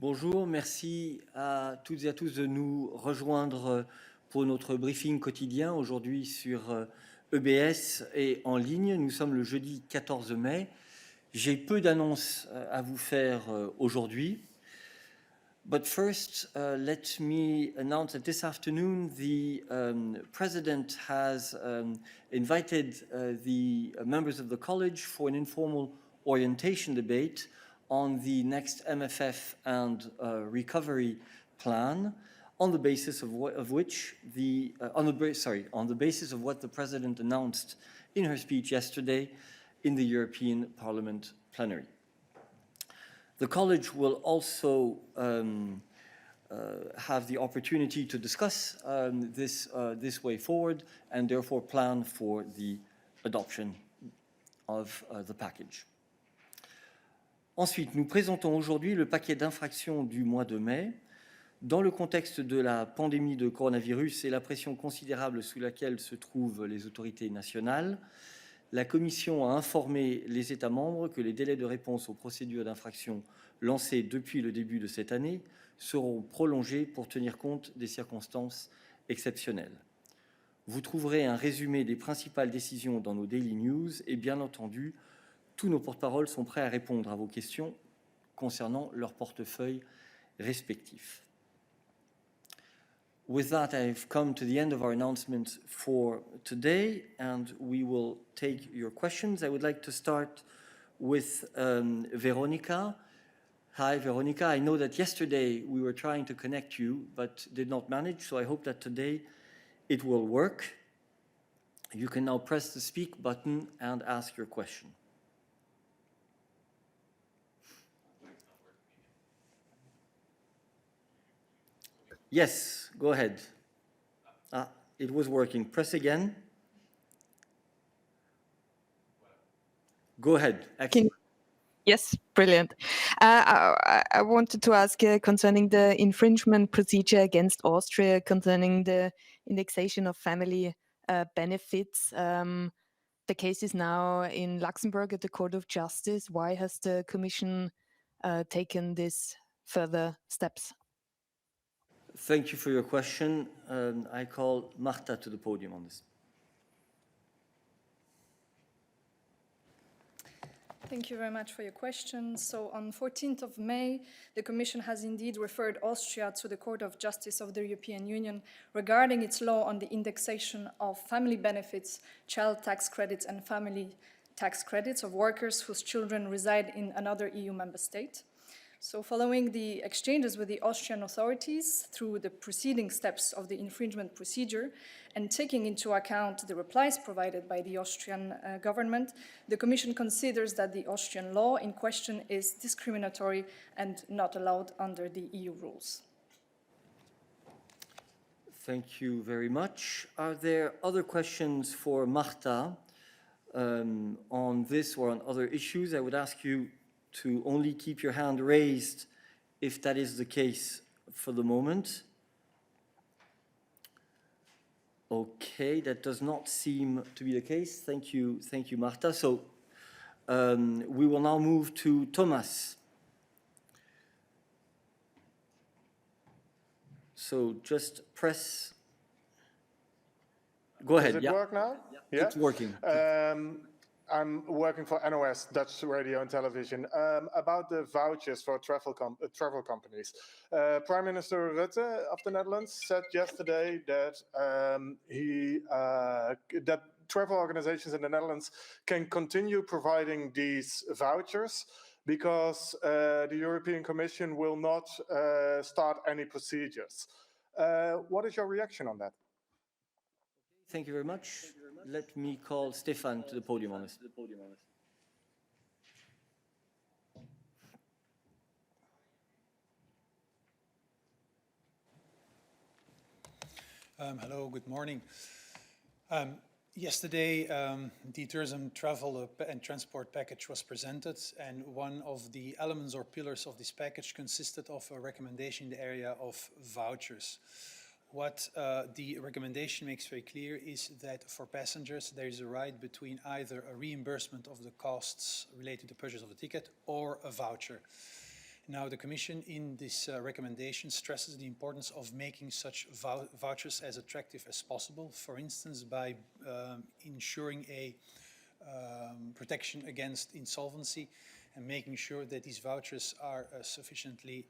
Bonjour, merci à toutes et à tous de nous rejoindre pour notre briefing quotidien aujourd'hui sur EBS et en ligne. Nous sommes le jeudi 14 mai. J'ai peu d'annonces à vous faire aujourd'hui. But first, let me announce that this afternoon the President has invited the members of the College for an informal orientation debate on the next MFF and recovery plan, on the basis of what the President announced in her speech yesterday in the European Parliament plenary. The College will also have the opportunity to discuss this way forward and therefore plan for the adoption of the package. Ensuite, nous présentons aujourd'hui le paquet d'infractions du mois de mai. Dans le contexte de la pandémie de coronavirus et la pression considérable sous laquelle se trouvent les autorités nationales, la Commission a informé les États membres que les délais de réponse aux procédures d'infraction lancées depuis le début de cette année seront prolongés pour tenir compte des circonstances exceptionnelles. Vous trouverez un résumé des principales décisions dans nos Daily News et bien entendu, tous nos porte-paroles sont prêts à répondre à vos questions concernant leur portefeuille respectif. With that, I've come to the end of our announcements for today, and we will take your questions. I would like to start with Veronica. Hi, Veronica. I know that yesterday we were trying to connect you, but did not manage, so I hope that today it will work. You can now press the speak button and ask your question. Yes, go ahead. It was working. Press again. Go ahead. Yes, brilliant. I wanted to ask concerning the infringement procedure against Austria concerning the indexation of family benefits. The case is now in Luxembourg at the Court of Justice. Why has the Commission taken these further steps? Thank you for your question. I call Marta to the podium on this. Thank you very much for your question. So on 14th of May, the Commission has indeed referred Austria to the Court of Justice of the European Union regarding its law on the indexation of family benefits, child tax credits and family tax credits of workers whose children reside in another EU member state. So following the exchanges with the Austrian authorities through the preceding steps of the infringement procedure and taking into account the replies provided by the Austrian government, the Commission considers that the Austrian law in question is discriminatory and not allowed under the EU rules. Thank you very much. Are there other questions for Marta on this or on other issues? I would ask you to only keep your hand raised if that is the case for the moment. Okay, that does not seem to be the case. Thank you, Marta. So we will now move to Thomas. So just press. Go ahead. Does it work now? Yeah. It's working. I'm working for NOS, Dutch Radio and Television, about the vouchers for travel companies. Prime Minister Rutte of the Netherlands said yesterday that that travel organizations in the Netherlands can continue providing these vouchers because the European Commission will not start any procedures. What is your reaction on that? Thank you very much. Let me call Stefan to the podium on this. Hello, good morning. Yesterday, the tourism, travel and transport package was presented, and one of the elements or pillars of this package consisted of a recommendation in the area of vouchers. What the recommendation makes very clear is that for passengers, there is a right between either a reimbursement of the costs related to the purchase of a ticket or a voucher. Now, the Commission in this recommendation stresses the importance of making such vouchers as attractive as possible, for instance, by ensuring a protection against insolvency and making sure that these vouchers are sufficiently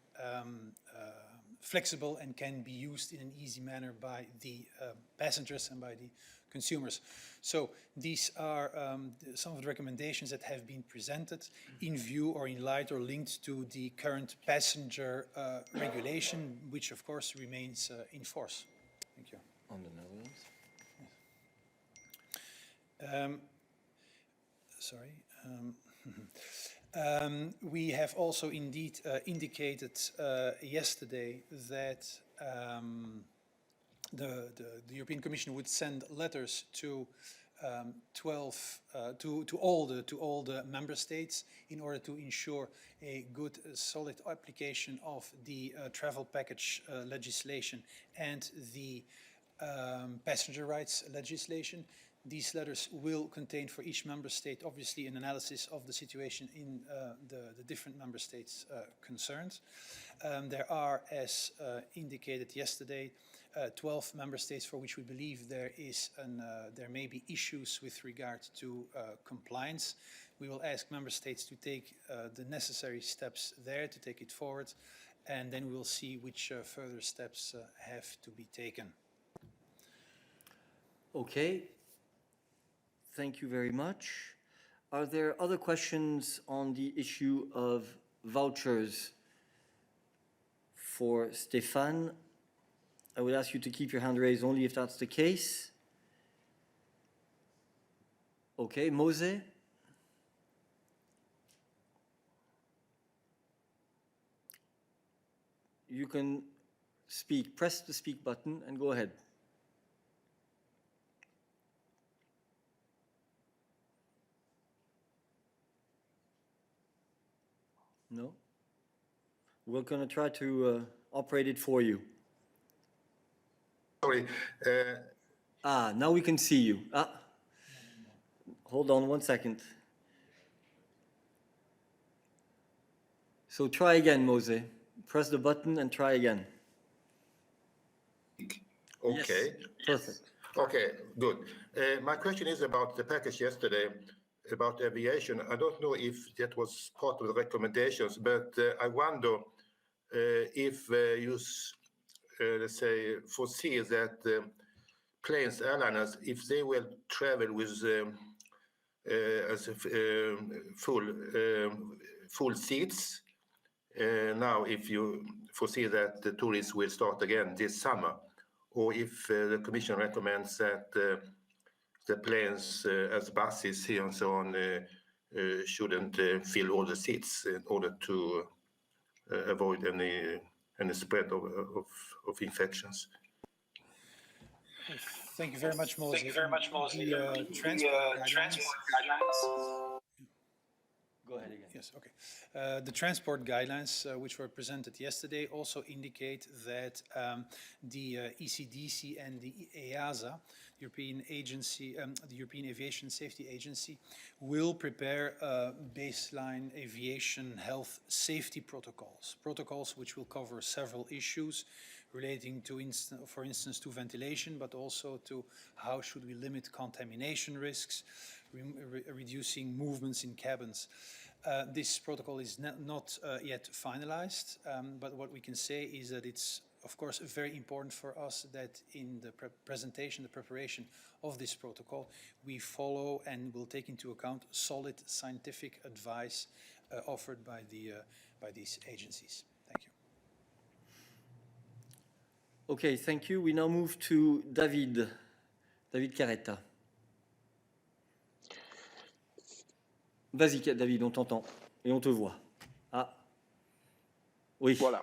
flexible and can be used in an easy manner by the passengers and by the consumers. So these are some of the recommendations that have been presented in view or in light or linked to the current passenger regulation, which of course remains in force. Thank you. On the Netherlands. We have also indeed indicated yesterday that the European Commission would send letters to all the member states in order to ensure a good, solid application of the travel package legislation and the passenger rights legislation. These letters will contain for each member state, obviously, an analysis of the situation in the different member states concerned. There are, as indicated yesterday, 12 member states for which we believe there may be issues with regard to compliance. We will ask member states to take the necessary steps there to take it forward, and then we will see which further steps have to be taken. Okay. Thank you very much. Are there other questions on the issue of vouchers for Stefan? I would ask you to keep your hand raised only if that's the case. Okay, Mose? You can speak. Press the speak button and go ahead. No? We're going to try to operate it for you. Sorry. Now we can see you. Hold on 1 second. So try again, Mose. Press the button and try again. Okay. Yes, perfect. Okay, good. My question is about the package yesterday about aviation. I don't know if that was part of the recommendations, but I wonder if you, let's say, foresee that planes, airliners, if they will travel with as full seats. Now, if you foresee that the tourists will start again this summer, or if the Commission recommends that the planes as buses here and so on shouldn't fill all the seats in order to avoid any spread of infections. Thank you very much, Mose. The transport guidelines. Go ahead again. Yes, okay. The transport guidelines, which were presented yesterday, also indicate that the ECDC and the EASA, European Agency, the European Aviation Safety Agency, will prepare baseline aviation health safety protocols which will cover several issues relating to, for instance, to ventilation, but also to how should we limit contamination risks, reducing movements in cabins. This protocol is not yet finalized, but what we can say is that it's, of course, very important for us that in the presentation, the preparation of this protocol, we follow and will take into account solid scientific advice offered by these agencies. Thank you. Okay, thank you. We now move to David Carretta. Vas-y, David, on t'entend et on te voit. Ah, oui. Voilà.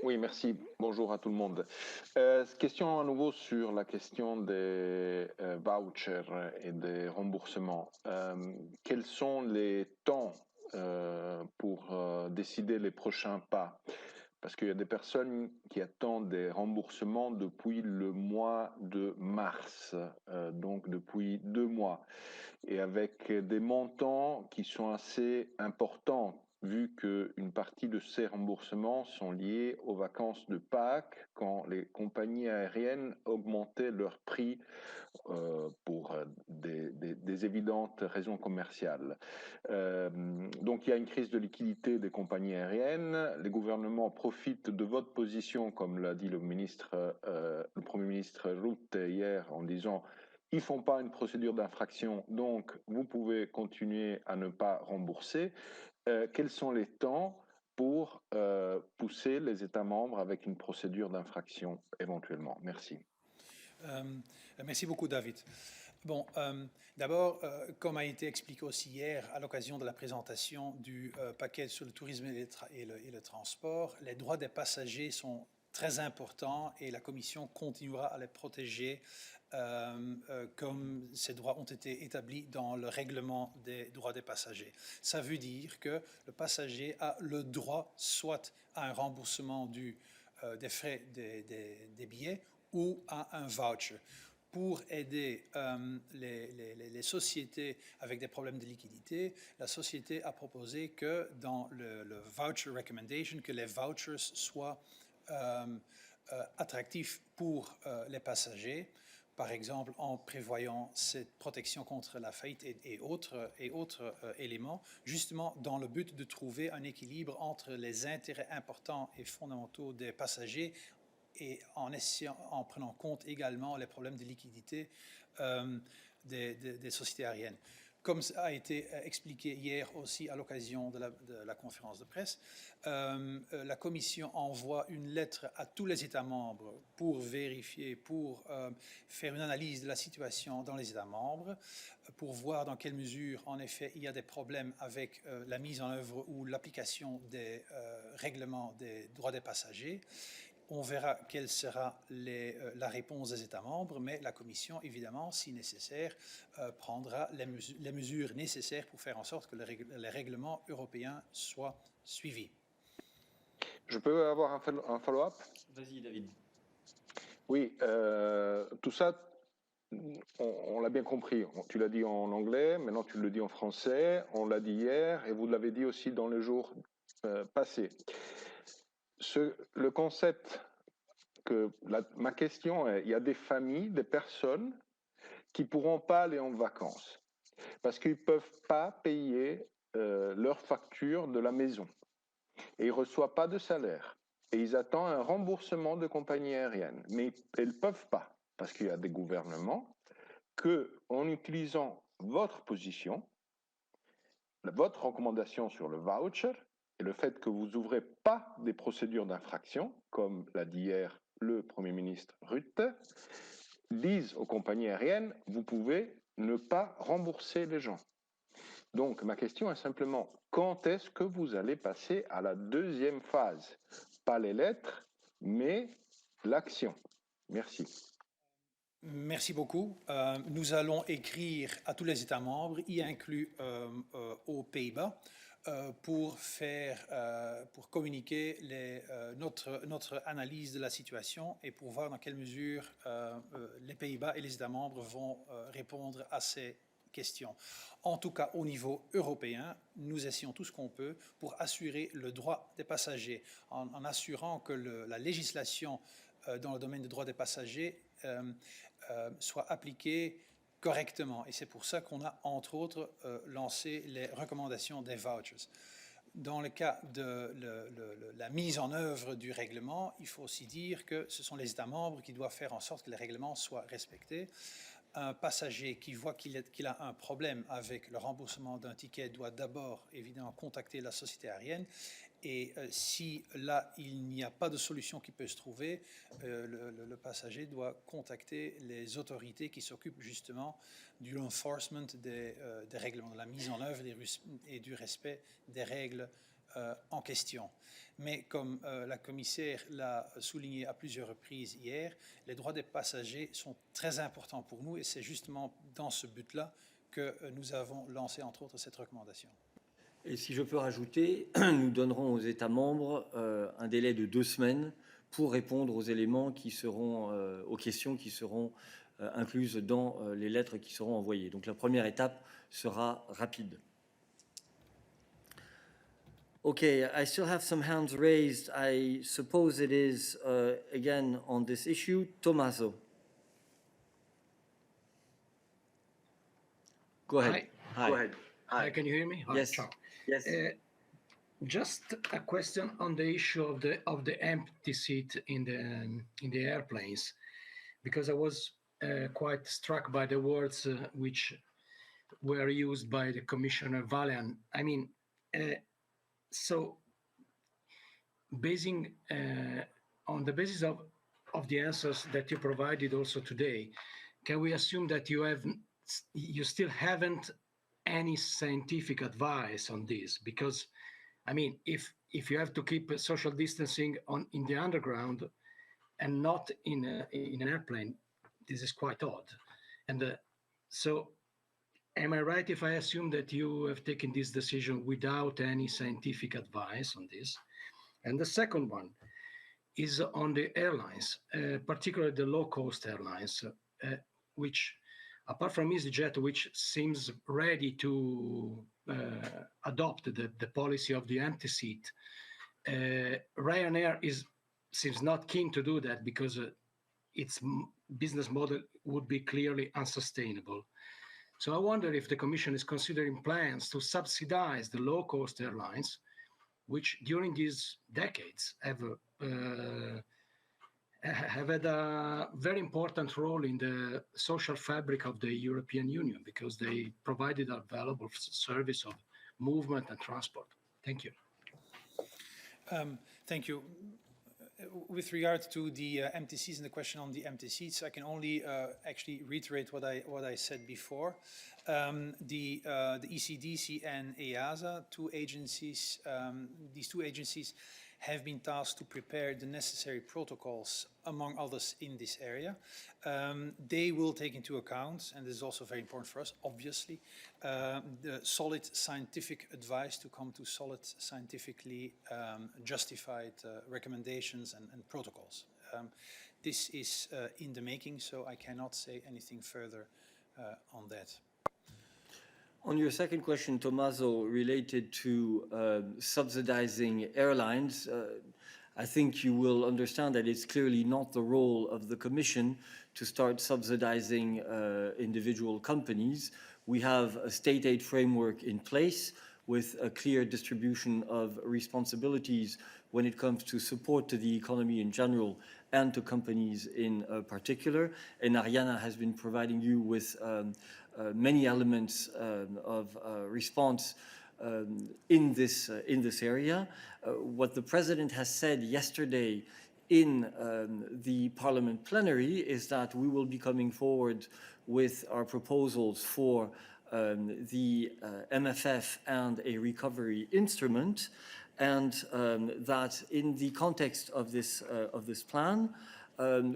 Oui, merci. Bonjour à tout le monde. Question à nouveau sur la question des vouchers et des remboursements. Quels sont les temps pour décider les prochains pas? Parce qu'il y a des personnes qui attendent des remboursements depuis le mois de mars, donc depuis 2 mois, et avec des montants qui sont assez importants, vu qu'une partie de ces remboursements sont liés aux vacances de Pâques, quand les compagnies aériennes augmentaient leurs prix pour des évidentes raisons commerciales. Donc il y a une crise de liquidité des compagnies aériennes. Les gouvernements profitent de votre position, comme l'a dit le Premier ministre Rutte hier, en disant ils ne font pas une procédure d'infraction, donc vous pouvez continuer à ne pas rembourser. Quels sont les temps pour pousser les États membres avec une procédure d'infraction éventuellement? Merci. Merci beaucoup, David. Bon, d'abord, comme a été expliqué aussi hier à l'occasion de la présentation du paquet sur le tourisme et le transport, les droits des passagers sont très importants et la Commission continuera à les protéger comme ces droits ont été établis dans le règlement des droits des passagers. Ça veut dire que le passager a le droit soit à un remboursement des frais des billets ou à un voucher. Pour aider les sociétés avec des problèmes de liquidité, la société a proposé que dans le voucher recommendation, que les vouchers soient attractifs pour les passagers, par exemple en prévoyant cette protection contre la faillite et autres éléments, justement dans le but de trouver un équilibre entre les intérêts importants et fondamentaux des passagers et en prenant compte également les problèmes de liquidité des sociétés aériennes. Comme ça a été expliqué hier aussi à l'occasion de la conférence de presse, la Commission envoie une lettre à tous les États membres pour vérifier, pour faire une analyse de la situation dans les États membres, pour voir dans quelle mesure, en effet, il y a des problèmes avec la mise en œuvre ou l'application des règlements des droits des passagers. On verra quelle sera la réponse des États membres, mais la Commission, évidemment, si nécessaire, prendra les mesures nécessaires pour faire en sorte que les règlements européens soient suivis. Je peux avoir un follow-up? Vas-y, David. Oui, tout ça, on l'a bien compris. Tu l'as dit en anglais, maintenant tu le dis en français, on l'a dit hier et vous l'avez dit aussi dans les jours passés. Le concept ma question est, il y a des familles, des personnes qui ne pourront pas aller en vacances parce qu'ils ne peuvent pas payer leur facture de la maison et ils ne reçoivent pas de salaire et ils attendent un remboursement de compagnie aérienne, mais ils ne peuvent pas parce qu'il y a des gouvernements qu'en utilisant votre position, votre recommandation sur le voucher, et le fait que vous n'ouvrez pas des procédures d'infraction, comme l'a dit hier le Premier ministre Rutte, disent aux compagnies aériennes, vous pouvez ne pas rembourser les gens. Donc ma question est simplement, quand est-ce que vous allez passer à la deuxième phase? Pas les lettres, mais l'action. Merci. Merci beaucoup. Nous allons écrire à tous les États membres, y inclus aux Pays-Bas, pour communiquer notre analyse de la situation et pour voir dans quelle mesure les Pays-Bas et les États membres vont répondre à ces questions. En tout cas, au niveau européen, nous essayons tout ce qu'on peut pour assurer le droit des passagers, en assurant que la législation dans le domaine des droits des passagers soit appliquée correctement. Et c'est pour ça qu'on a, entre autres, lancé les recommandations des vouchers. Dans le cas de la mise en œuvre du règlement, il faut aussi dire que ce sont les États membres qui doivent faire en sorte que les règlements soient respectés. Un passager qui voit qu'il a un problème avec le remboursement d'un ticket doit d'abord, évidemment, contacter la société aérienne. Et si là, il n'y a pas de solution qui peut se trouver, le passager doit contacter les autorités qui s'occupent justement du enforcement des règlements, de la mise en œuvre et du respect des règles en question. Mais comme la commissaire l'a souligné à plusieurs reprises hier, les droits des passagers sont très importants pour nous et c'est justement dans ce but-là que nous avons lancé entre autres cette recommandation. Et si je peux rajouter, nous donnerons aux États membres un délai de 2 semaines pour répondre aux éléments qui seront, aux questions qui seront incluses dans les lettres qui seront envoyées. Donc la première étape sera rapide. Okay, I still have some hands raised. I suppose it is again on this issue. Tommaso. Go ahead. Hi. Go ahead. Hi. Can you hear me? Yes. Ciao. Yes. Just a question on the issue of the empty seat in the airplanes, because I was quite struck by the words which were used by the Commissioner Vălean. I mean, so basing on the basis of the answers that you provided also today, can we assume that you still haven't any scientific advice on this? Because I mean, if you have to keep social distancing in the underground and not in an airplane, this is quite odd. And so am I right if I assume that you have taken this decision without any scientific advice on this? And the second one is on the airlines, particularly the low-cost airlines, which, apart from EasyJet, which seems ready to adopt the policy of the empty seat, Ryanair seems not keen to do that because its business model would be clearly unsustainable. So I wonder if the Commission is considering plans to subsidize the low-cost airlines, which during these decades have had a very important role in the social fabric of the European Union because they provided a valuable service of movement and transport. Thank you. Thank you. With regard to the empty seats and the question on the empty seats, I can only actually reiterate what I said before. The ECDC and EASA, two agencies, these two agencies have been tasked to prepare the necessary protocols, among others, in this area. They will take into account, and this is also very important for us, obviously, the solid scientific advice to come to solid scientifically justified recommendations and protocols. This is in the making, so I cannot say anything further on that. On your second question, Tommaso, related to subsidizing airlines, I think you will understand that it's clearly not the role of the Commission to start subsidizing individual companies. We have a state aid framework in place with a clear distribution of responsibilities when it comes to support to the economy in general and to companies in particular. And Arianna has been providing you with many elements of response in this area. What the President has said yesterday in the Parliament plenary is that we will be coming forward with our proposals for the MFF and a recovery instrument, and that in the context of this plan,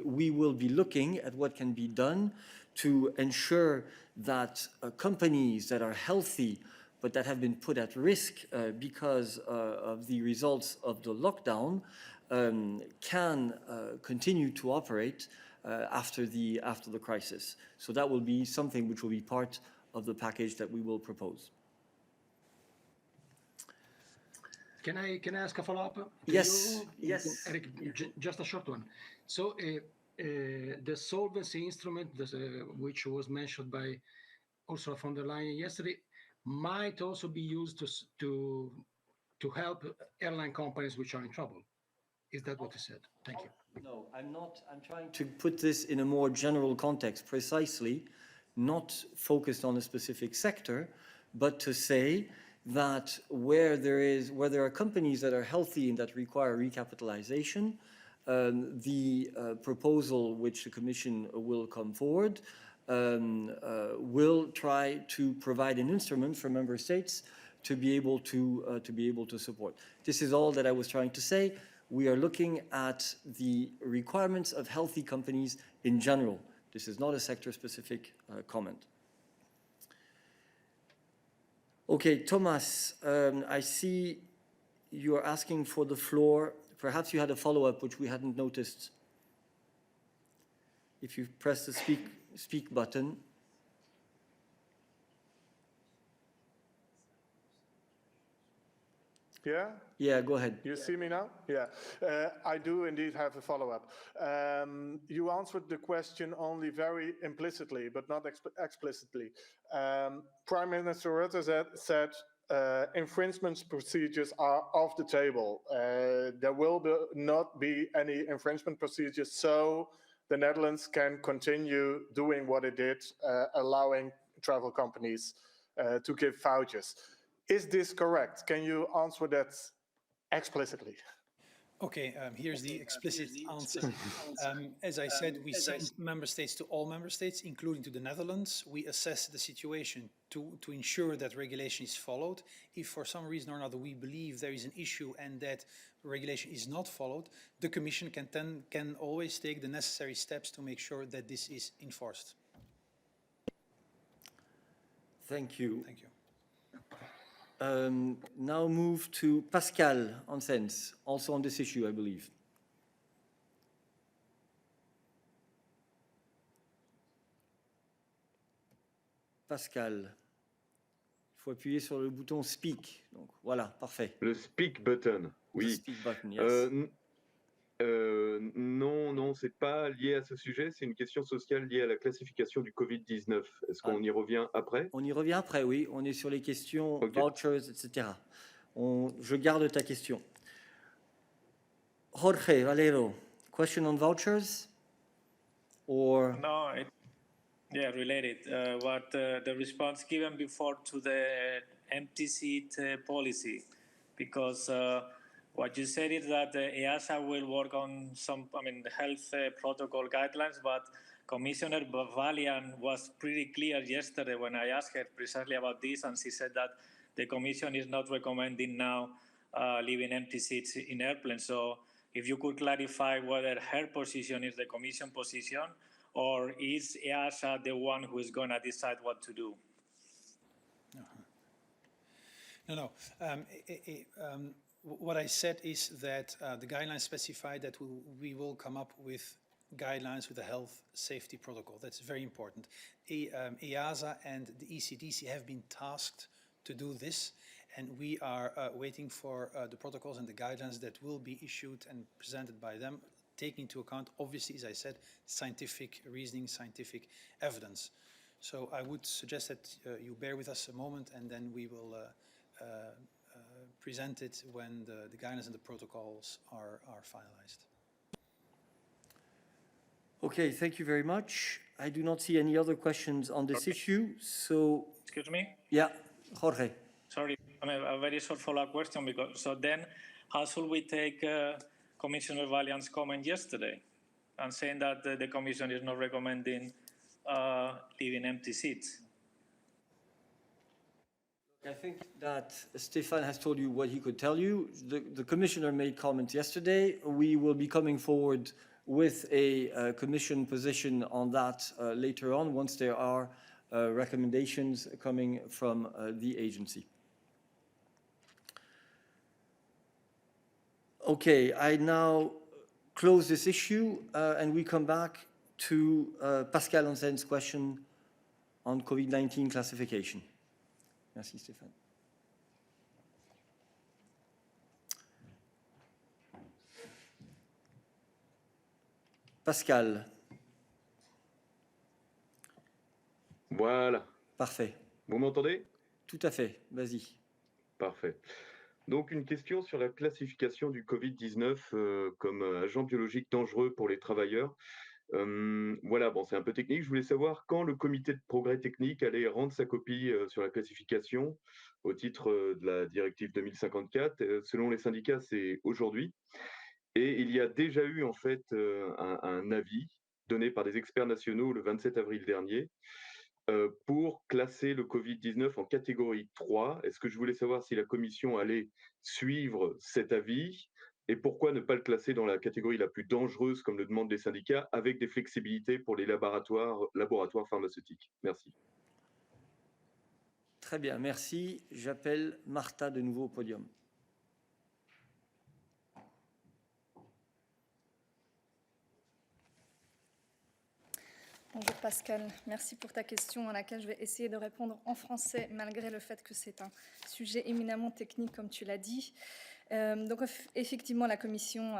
we will be looking at what can be done to ensure that companies that are healthy but that have been put at risk because of the results of the lockdown can continue to operate after the crisis. So that will be something which will be part of the package that we will propose. Can I ask a follow-up? Yes. Eric, just a short one. So the solvency instrument, which was mentioned by Ursula von der Leyen yesterday, might also be used to help airline companies which are in trouble. Is that what you said? Thank you. No, I'm not. I'm trying to put this in a more general context, precisely, not focused on a specific sector, but to say that where there are companies that are healthy and that require recapitalization, the proposal which the Commission will come forward will try to provide an instrument for member states to be able to support. This is all that I was trying to say. We are looking at the requirements of healthy companies in general. This is not a sector-specific comment. Okay, Thomas, I see you are asking for the floor. Perhaps you had a follow-up which we hadn't noticed. If you press the speak button. Yeah? Yeah, go ahead. You see me now? Yeah, I do indeed have a follow-up. You answered the question only very implicitly, but not explicitly. Prime Minister Rutte said infringement procedures are off the table. There will not be any infringement procedures, so the Netherlands can continue doing what it did, allowing travel companies to give vouchers. Is this correct? Can you answer that explicitly? Okay, here's the explicit answer. As I said, we send member states to all member states, including to the Netherlands. We assess the situation to ensure that regulation is followed. If for some reason or another we believe there is an issue and that regulation is not followed, the Commission can always take the necessary steps to make sure that this is enforced. Thank you. Thank you. Now move to Pascal Ansens, also on this issue, I believe. Pascal, il faut appuyer sur le bouton Speak. Donc voilà, parfait. Le Speak button, oui. The speak button, yes. Non, c'est pas lié à ce sujet, c'est une question sociale liée à la classification du Covid-19. Est-ce qu'on y revient après? On y revient après, oui. On est sur les questions Okay. vouchers, etc. Je garde ta question. Jorge Valero, question on vouchers? Or No, related. The response given before to the empty seat policy, because what you said is that EASA will work on some, health protocol guidelines, but Commissioner Vălean was pretty clear yesterday when I asked her precisely about this, and she said that the Commission is not recommending now leaving empty seats in airplanes. So if you could clarify whether her position is the Commission position, or is EASA the one who is going to decide what to do? No. What I said is that the guidelines specify that we will come up with guidelines with a health safety protocol. That's very important. EASA and the ECDC have been tasked to do this, and we are waiting for the protocols and the guidelines that will be issued and presented by them, taking into account, obviously, as I said, scientific reasoning, scientific evidence. So I would suggest that you bear with us a moment, and then we will present it when the guidelines and the protocols are finalized. okay, thank you very much. I do not see any other questions on this issue, so Excuse me? yeah, Jorge. Sorry, a very short follow-up question. So then, how should we take Commissioner Vălean's comment yesterday and saying that the Commission is not recommending leaving empty seats? I think that Stefan has told you what he could tell you. The Commissioner made comments yesterday. We will be coming forward with a Commission position on that later on, once there are recommendations coming from the agency. Okay, I now close this issue and we come back to Pascal Ansens's question on COVID-19 classification. Merci Stéphane. Pascal, Voilà. parfait. Vous m'entendez? Tout à fait, vas-y. Parfait. Donc, une question sur la classification du Covid-19 comme agent biologique dangereux pour les travailleurs. Voilà, bon, c'est un peu technique. Je voulais savoir quand le comité de progrès technique allait rendre sa copie sur la classification au titre de la directive 2054. Selon les syndicats, c'est aujourd'hui. Et il y a déjà eu en fait un avis donné par des experts nationaux le 27 avril dernier pour classer le Covid-19 en catégorie 3. Est-ce que je voulais savoir si la commission allait suivre cet avis et pourquoi ne pas le classer dans la catégorie la plus dangereuse, comme le demandent les syndicats, avec des flexibilités pour les laboratoires pharmaceutiques? Merci. Très bien, merci. J'appelle Martha de nouveau au podium. Bonjour Pascal, merci pour ta question à laquelle je vais essayer de répondre en français malgré le fait que c'est un sujet éminemment technique comme tu l'as dit. Donc effectivement la Commission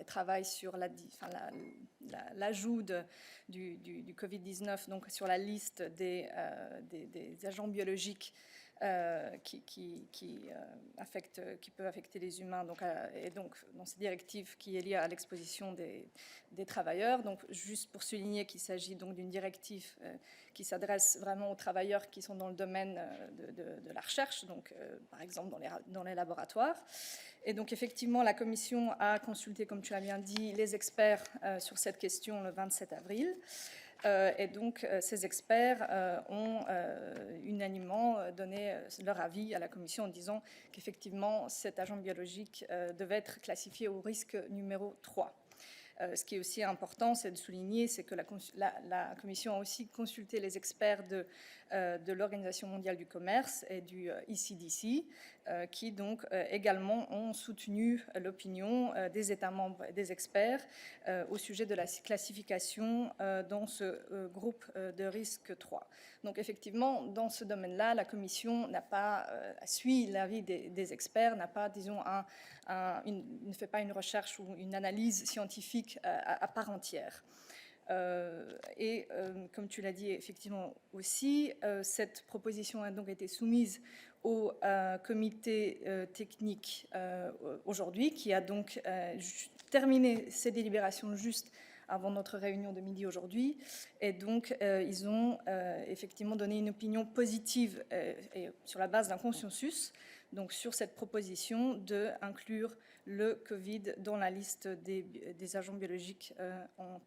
travaille sur l'ajout du Covid-19 donc sur la liste des agents biologiques qui peuvent affecter les humains, et donc dans cette directive qui est liée à l'exposition des travailleurs. Donc juste pour souligner qu'il s'agit donc d'une directive qui s'adresse vraiment aux travailleurs qui sont dans le domaine de la recherche, donc par exemple dans les laboratoires. Et donc effectivement la Commission a consulté, comme tu l'as bien dit, les experts sur cette question le 27 avril. Et donc, ces experts ont unanimement donné leur avis à la Commission en disant qu'effectivement, cet agent biologique devait être classifié au risque numéro 3. Ce qui est aussi important, c'est de souligner, c'est que la Commission a aussi consulté les experts de l'Organisation mondiale du commerce et du ECDC, qui donc également ont soutenu l'opinion des États membres et des experts au sujet de la classification dans ce groupe de risque 3. Donc effectivement, dans ce domaine-là, la Commission n'a pas suit l'avis des experts, n'a pas, disons, ne fait pas une recherche ou une analyse scientifique à part entière. Comme tu l'as dit effectivement aussi, cette proposition a donc été soumise au comité technique aujourd'hui, qui a donc terminé ses délibérations juste avant notre réunion de midi aujourd'hui. Et donc, ils ont effectivement donné une opinion positive et sur la base d'un consensus donc sur cette proposition d'inclure le Covid dans la liste des agents biologiques en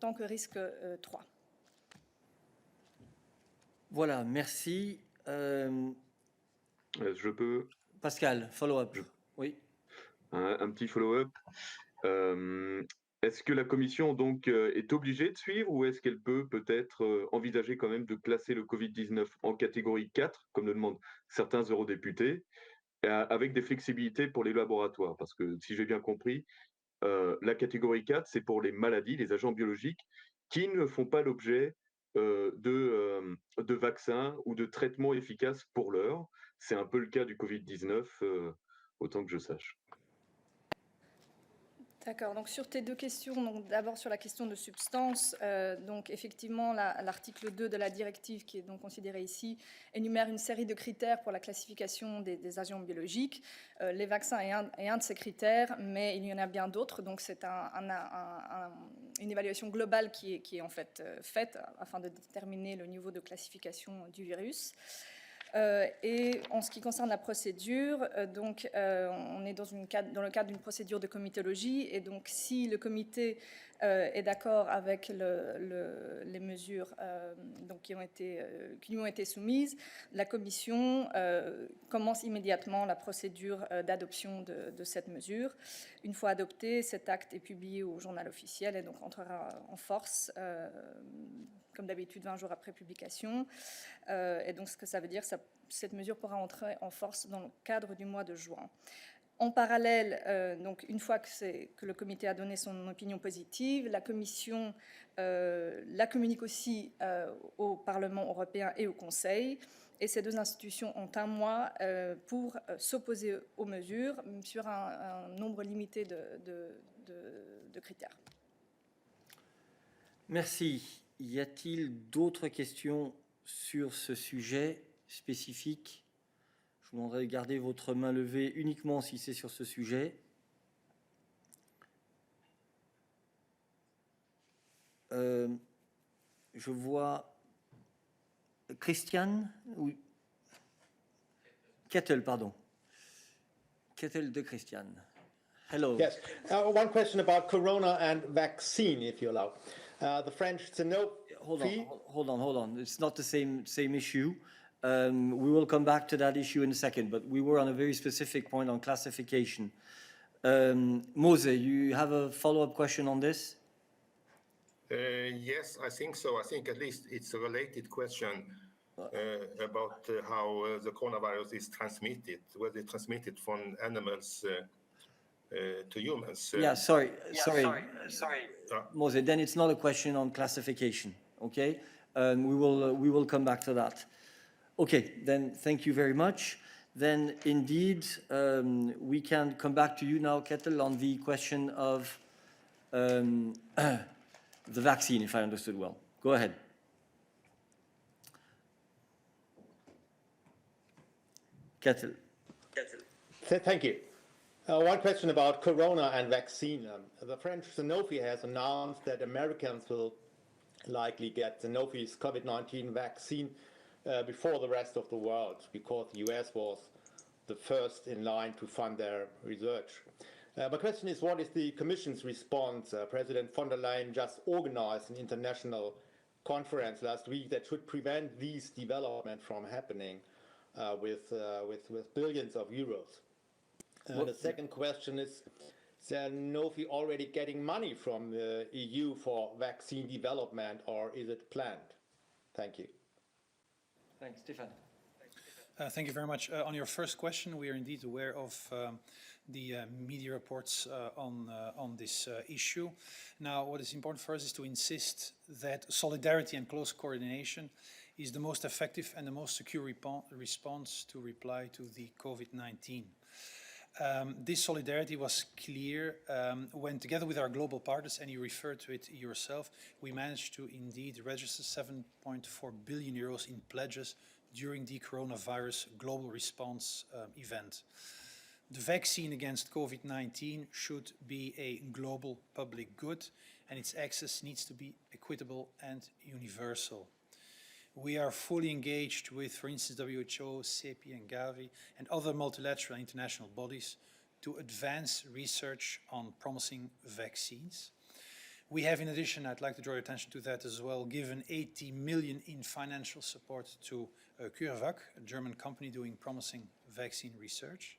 tant que risque 3. Voilà, merci. Je peux... Pascal, follow-up. Oui. Un petit follow-up. Est-ce que la Commission donc est obligée de suivre ou est-ce qu'elle peut peut-être envisager quand même de classer le Covid-19 en catégorie 4, comme le demandent certains eurodéputés, avec des flexibilités pour les laboratoires? Parce que si j'ai bien compris, la catégorie 4, c'est pour les maladies, les agents biologiques qui ne font pas l'objet de vaccins ou de traitements efficaces pour l'heure. C'est un peu le cas du Covid-19, autant que je sache. D'accord, donc sur tes deux questions, donc d'abord sur la question de substance, donc effectivement l'article 2 de la directive qui est donc considéré ici énumère une série de critères pour la classification des agents biologiques. Les vaccins est un de ces critères, mais il y en a bien d'autres, donc c'est une évaluation globale qui est en fait faite afin de déterminer le niveau de classification du virus. Et en ce qui concerne la procédure, donc on est dans le cadre d'une procédure de comitologie, et donc si le comité est d'accord avec les mesures donc qui lui ont été soumises, la commission commence immédiatement la procédure d'adoption de cette mesure. Une fois adopté, cet acte est publié au journal officiel et donc entrera en force comme d'habitude 20 jours après publication. Et donc ce que ça veut dire, cette mesure pourra entrer en force dans le cadre du mois de juin. En parallèle, donc une fois que le comité a donné son opinion positive, la Commission la communique aussi au Parlement européen et au Conseil. Et ces deux institutions ont un mois pour s'opposer aux mesures sur un nombre limité de critères. Merci. Y a-t-il d'autres questions sur ce sujet spécifique? Je vous demanderai de garder votre main levée uniquement si c'est sur ce sujet. Je vois Christian, oui. Kettle, pardon. Kettle de Christian. Hello. Yes. One question about corona and vaccine, if you allow. The French Sanofi. Hold on. It's not the same issue. We will come back to that issue in a second, but we were on a very specific point on classification. Mose, you have a follow-up question on this? Yes, I think so. I think at least it's a related question about how the coronavirus is transmitted, whether it's transmitted from animals to humans. Yeah, sorry. Mose, then it's not a question on classification, okay? We will come back to that. Okay, then thank you very much. Then indeed, we can come back to you now, Kettle, on the question of the vaccine, if I understood well. Go ahead. Kettle. Thank you. One question about corona and vaccine. The French Sanofi has announced that Americans will likely get Sanofi's COVID-19 vaccine before the rest of the world, because the US was the first in line to fund their research. My question is, what is the Commission's response? President von der Leyen just organized an international conference last week that should prevent these developments from happening with billions of euros. The second question is Sanofi already getting money from the EU for vaccine development, or is it planned? Thank you. Thanks, Stefan. Thank you very much. On your first question, we are indeed aware of the media reports on this issue. Now, what is important for us is to insist that solidarity and close coordination is the most effective and the most secure response to reply to the COVID-19. This solidarity was clear when, together with our global partners, and you referred to it yourself, we managed to indeed register 7.4 billion euros in pledges during the coronavirus global response event. The vaccine against COVID-19 should be a global public good, and its access needs to be equitable and universal. We are fully engaged with, for instance, WHO, CEPI and Gavi, and other multilateral international bodies to advance research on promising vaccines. We have, in addition, I'd like to draw your attention to that as well, given 80 million in financial support to CureVac, a German company doing promising vaccine research.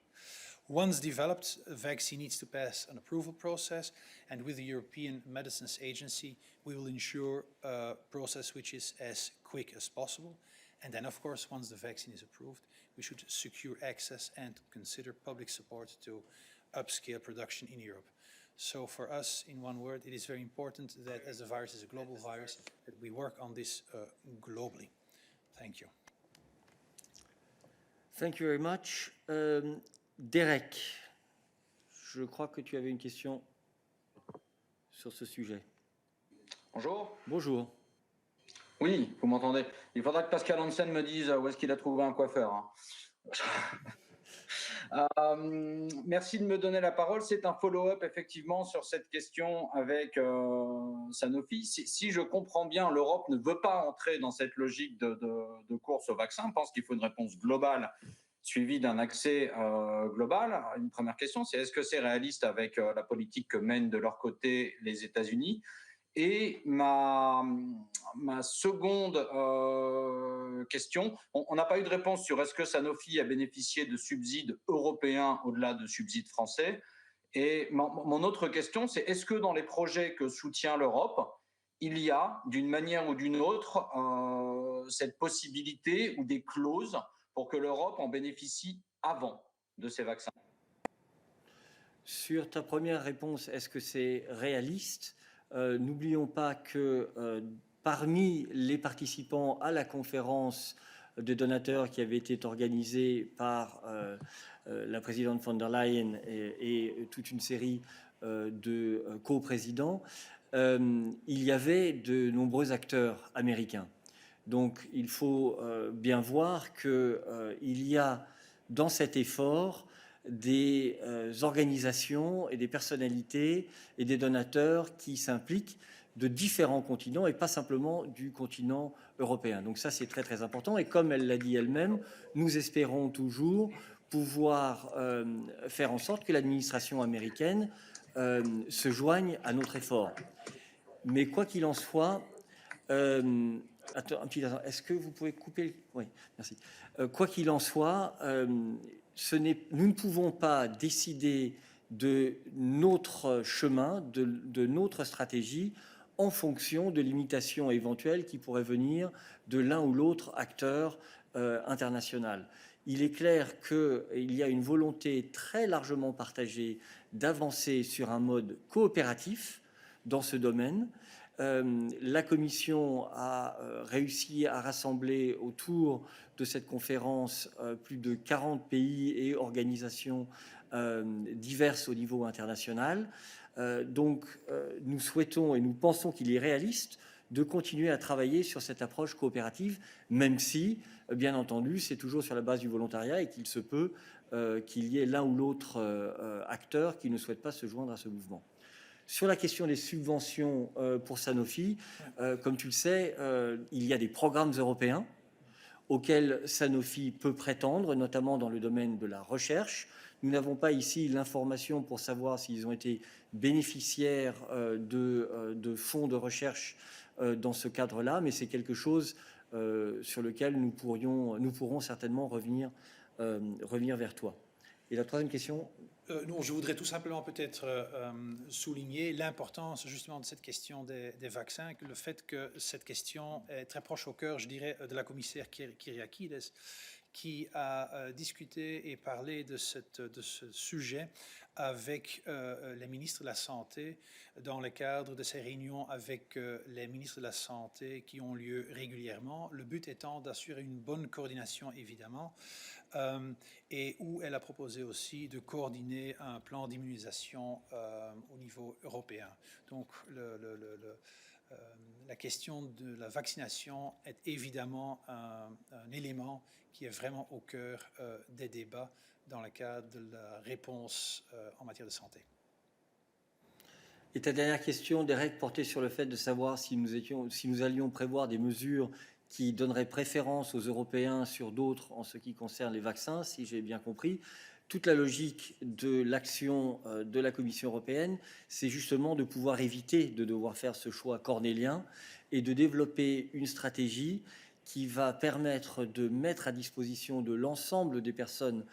Once developed, a vaccine needs to pass an approval process, and with the European Medicines Agency, we will ensure a process which is as quick as possible. And then, of course, once the vaccine is approved, we should secure access and consider public support to upscale production in Europe. So for us, in one word, it is very important that as the virus is a global virus, that we work on this globally. Thank you. Thank you very much. Derek, je crois que tu avais une question sur ce sujet. Bonjour. Bonjour. Oui, vous m'entendez. Il faudra que Pascal Hansen me dise où est-ce qu'il a trouvé un coiffeur. Merci de me donner la parole. C'est un follow-up effectivement sur cette question avec Sanofi. Si je comprends bien, l'Europe ne veut pas entrer dans cette logique de course au vaccin. Je pense qu'il faut une réponse globale suivie d'un accès global. Une première question, c'est est-ce que c'est réaliste avec la politique que mènent de leur côté les États-Unis? Et ma seconde question, on n'a pas eu de réponse sur est-ce que Sanofi a bénéficié de subsides européens au-delà de subsides français. Et mon autre question, c'est est-ce que dans les projets que soutient l'Europe, il y a d'une manière ou d'une autre cette possibilité ou des clauses pour que l'Europe en bénéficie avant de ces vaccins? Sur ta première réponse, est-ce que c'est réaliste? N'oublions pas que parmi les participants à la conférence de donateurs qui avait été organisée par la présidente von der Leyen et toute une série de co-présidents, il y avait de nombreux acteurs américains. Donc il faut bien voir qu'il y a dans cet effort des organisations et des personnalités et des donateurs qui s'impliquent de différents continents et pas simplement du continent européen. Donc ça, c'est très très important. Et comme elle l'a dit elle-même, nous espérons toujours pouvoir faire en sorte que l'administration américaine se joigne à notre effort. Mais quoi qu'il en soit, attends, un petit instant, est-ce que vous pouvez couper? Oui, merci. Quoi qu'il en soit, nous ne pouvons pas décider de notre chemin, de notre stratégie, en fonction de limitations éventuelles qui pourraient venir de l'un ou l'autre acteur international. Il est clair qu'il y a une volonté très largement partagée d'avancer sur un mode coopératif dans ce domaine. La Commission a réussi à rassembler autour de cette conférence plus de 40 pays et organisations diverses au niveau international. Donc, nous souhaitons et nous pensons qu'il est réaliste de continuer à travailler sur cette approche coopérative, même si, bien entendu, c'est toujours sur la base du volontariat et qu'il se peut qu'il y ait l'un ou l'autre acteur qui ne souhaite pas se joindre à ce mouvement. Sur la question des subventions pour Sanofi, comme tu le sais, il y a des programmes européens auxquels Sanofi peut prétendre, notamment dans le domaine de la recherche. Nous n'avons pas ici l'information pour savoir s'ils ont été bénéficiaires de fonds de recherche dans ce cadre-là, mais c'est quelque chose sur lequel nous pourrons certainement revenir vers toi. Et la troisième question? Non, je voudrais tout simplement peut-être souligner l'importance justement de cette question des vaccins, le fait que cette question est très proche au cœur, je dirais, de la commissaire Kyriakides, qui a discuté et parlé de ce sujet avec les ministres de la Santé dans le cadre de ces réunions avec les ministres de la Santé qui ont lieu régulièrement. Le but étant d'assurer une bonne coordination, évidemment, et où elle a proposé aussi de coordonner un plan d'immunisation au niveau européen. Donc, la question de la vaccination est évidemment un élément qui est vraiment au cœur des débats dans le cadre de la réponse en matière de santé. Et ta dernière question, Derek, portait sur le fait de savoir si nous allions prévoir des mesures qui donneraient préférence aux Européens sur d'autres en ce qui concerne les vaccins, si j'ai bien compris. Toute la logique de l'action de la Commission européenne, c'est justement de pouvoir éviter de devoir faire ce choix cornélien et de développer une stratégie qui va permettre de mettre à disposition de l'ensemble des personnes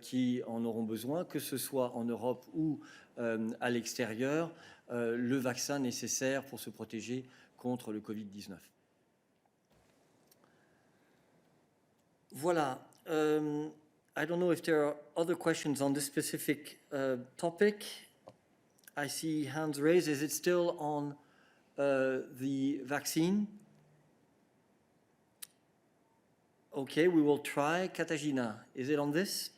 qui en auront besoin, que ce soit en Europe ou à l'extérieur, le vaccin nécessaire pour se protéger contre le Covid-19. Voilà. I don't know if there are other questions on this specific topic. I see hands raised. Is it still on the vaccine? Okay, we will try. Katarzyna, is it on this?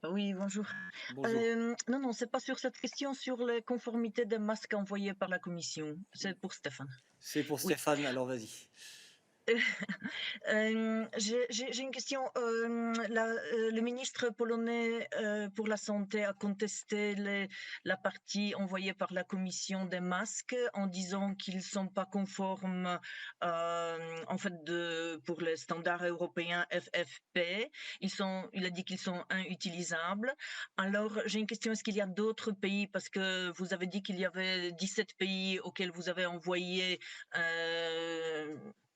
Oui, bonjour. Bonjour. Non, c'est pas sur cette question, sur les conformités des masques envoyés par la Commission. C'est pour Stéphane. C'est pour Stéphane, alors vas-y. J'ai une question. Le ministre polonais pour la santé a contesté la partie envoyée par la Commission des masques en disant qu'ils ne sont pas conformes en fait pour les standards européens FFP. Il a dit qu'ils sont inutilisables. Alors j'ai une question, est-ce qu'il y a d'autres pays, parce que vous avez dit qu'il y avait 17 pays auxquels vous avez envoyé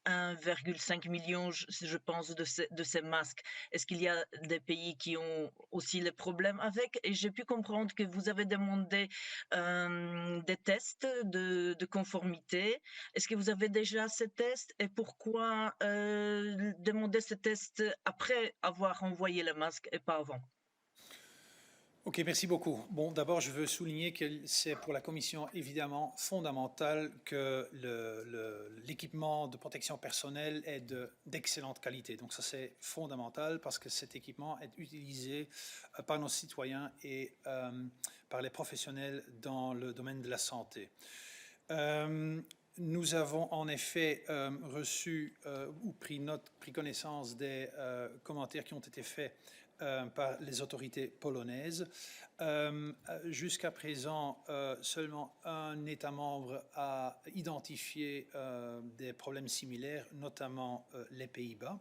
1,5 million, je pense, de ces masques. Est-ce qu'il y a des pays qui ont aussi les problèmes avec? Et j'ai pu comprendre que vous avez demandé des tests de conformité. Est-ce que vous avez déjà ces tests? Et pourquoi demander ces tests après avoir envoyé les masques et pas avant? Ok, merci beaucoup. Bon, d'abord, je veux souligner que c'est pour la Commission évidemment fondamental que l'équipement de protection personnelle est d'excellente qualité. Donc ça, c'est fondamental parce que cet équipement est utilisé par nos citoyens et par les professionnels dans le domaine de la santé. Nous avons en effet reçu ou pris connaissance des commentaires qui ont été faits par les autorités polonaises. Jusqu'à présent, seulement un État membre a identifié des problèmes similaires, notamment les Pays-Bas.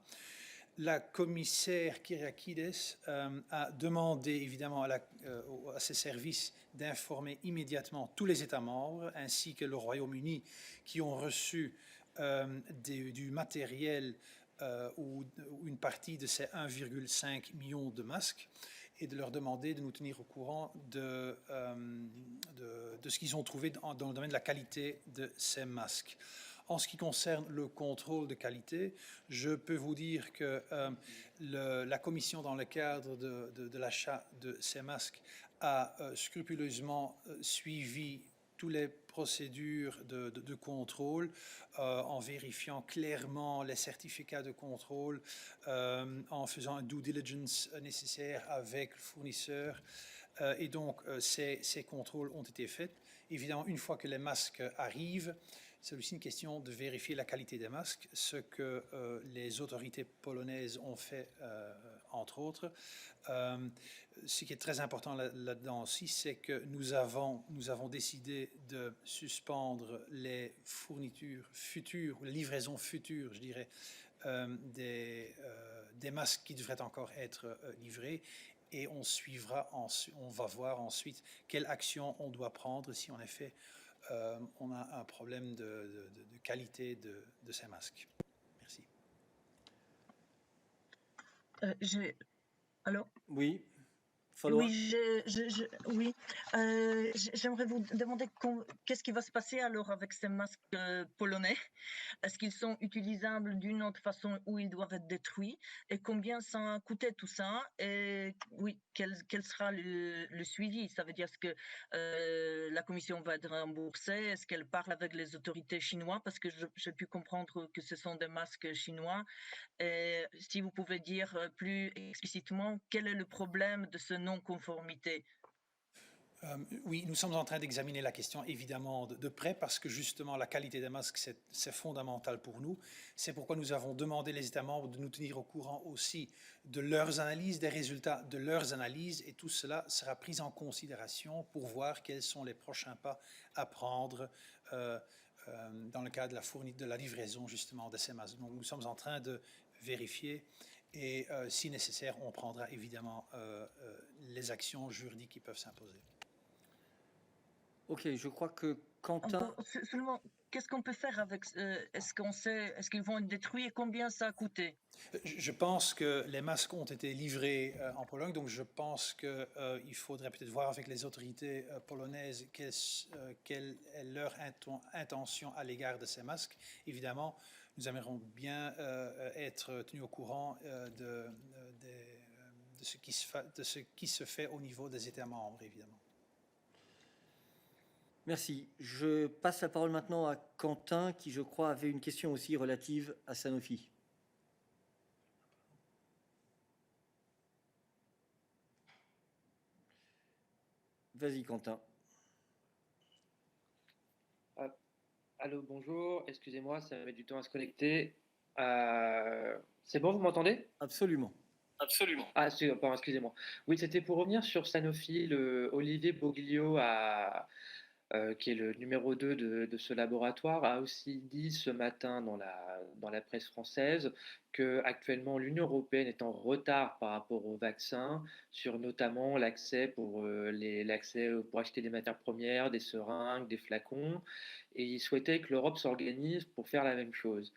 La commissaire Kyriakides a demandé évidemment à ses services d'informer immédiatement tous les États membres ainsi que le Royaume-Uni qui ont reçu du matériel ou une partie de ces 1,5 million de masques et de leur demander de nous tenir au courant de ce qu'ils ont trouvé dans le domaine de la qualité de ces masques. En ce qui concerne le contrôle de qualité, je peux vous dire que la Commission, dans le cadre de l'achat de ces masques, a scrupuleusement suivi toutes les procédures de contrôle en vérifiant clairement les certificats de contrôle, en faisant un due diligence nécessaire avec le fournisseur. Et donc, ces contrôles ont été faits. Évidemment, une fois que les masques arrivent, c'est aussi une question de vérifier la qualité des masques, ce que les autorités polonaises ont fait, entre autres. Ce qui est très important là-dedans aussi, c'est que nous avons décidé de suspendre les fournitures futures, les livraisons futures, je dirais, des masques qui devraient encore être livrés. Et on va voir ensuite quelle action on doit prendre si en effet on a un problème de qualité de ces masques. Merci. Allô? Oui. Oui, oui. J'aimerais vous demander qu'est-ce qui va se passer alors avec ces masques polonais? Est-ce qu'ils sont utilisables d'une autre façon ou ils doivent être détruits? Et combien ça a coûté tout ça? Et oui, quel sera le suivi? Ça veut dire est-ce que la Commission va être remboursée? Est-ce qu'elle parle avec les autorités chinoises? Parce que j'ai pu comprendre que ce sont des masques chinois. Et si vous pouvez dire plus explicitement, quel est le problème de ce non-conformité? Oui, nous sommes en train d'examiner la question évidemment de près parce que justement la qualité des masques, c'est fondamental pour nous. C'est pourquoi nous avons demandé les États membres de nous tenir au courant aussi de leurs analyses, des résultats de leurs analyses, et tout cela sera pris en considération pour voir quels sont les prochains pas à prendre dans le cadre de la livraison justement de ces masques. Donc nous sommes en train de vérifier et si nécessaire, on prendra évidemment les actions juridiques qui peuvent s'imposer. Ok, je crois que Quentin... Seulement, qu'est-ce qu'on peut faire avec... Est-ce qu'ils vont être détruits et combien ça a coûté? Je pense que les masques ont été livrés en Pologne, donc je pense qu'il faudrait peut-être voir avec les autorités polonaises quelle est leur intention à l'égard de ces masques. Évidemment, nous aimerions bien être tenus au courant de ce qui se fait au niveau des États membres, évidemment. Merci. Je passe la parole maintenant à Quentin, qui, je crois, avait une question aussi relative à Sanofi. Vas-y, Quentin. Allô, bonjour. Excusez-moi, ça met du temps à se connecter. C'est bon, vous m'entendez? Absolument. Absolument. Ah, pardon, excusez-moi. Oui, c'était pour revenir sur Sanofi. Olivier Boglio qui est le numéro 2 de ce laboratoire, a aussi dit ce matin dans la presse française qu'actuellement l'Union européenne est en retard par rapport aux vaccins, sur notamment l'accès pour acheter des matières premières, des seringues, des flacons, et il souhaitait que l'Europe s'organise pour faire la même chose,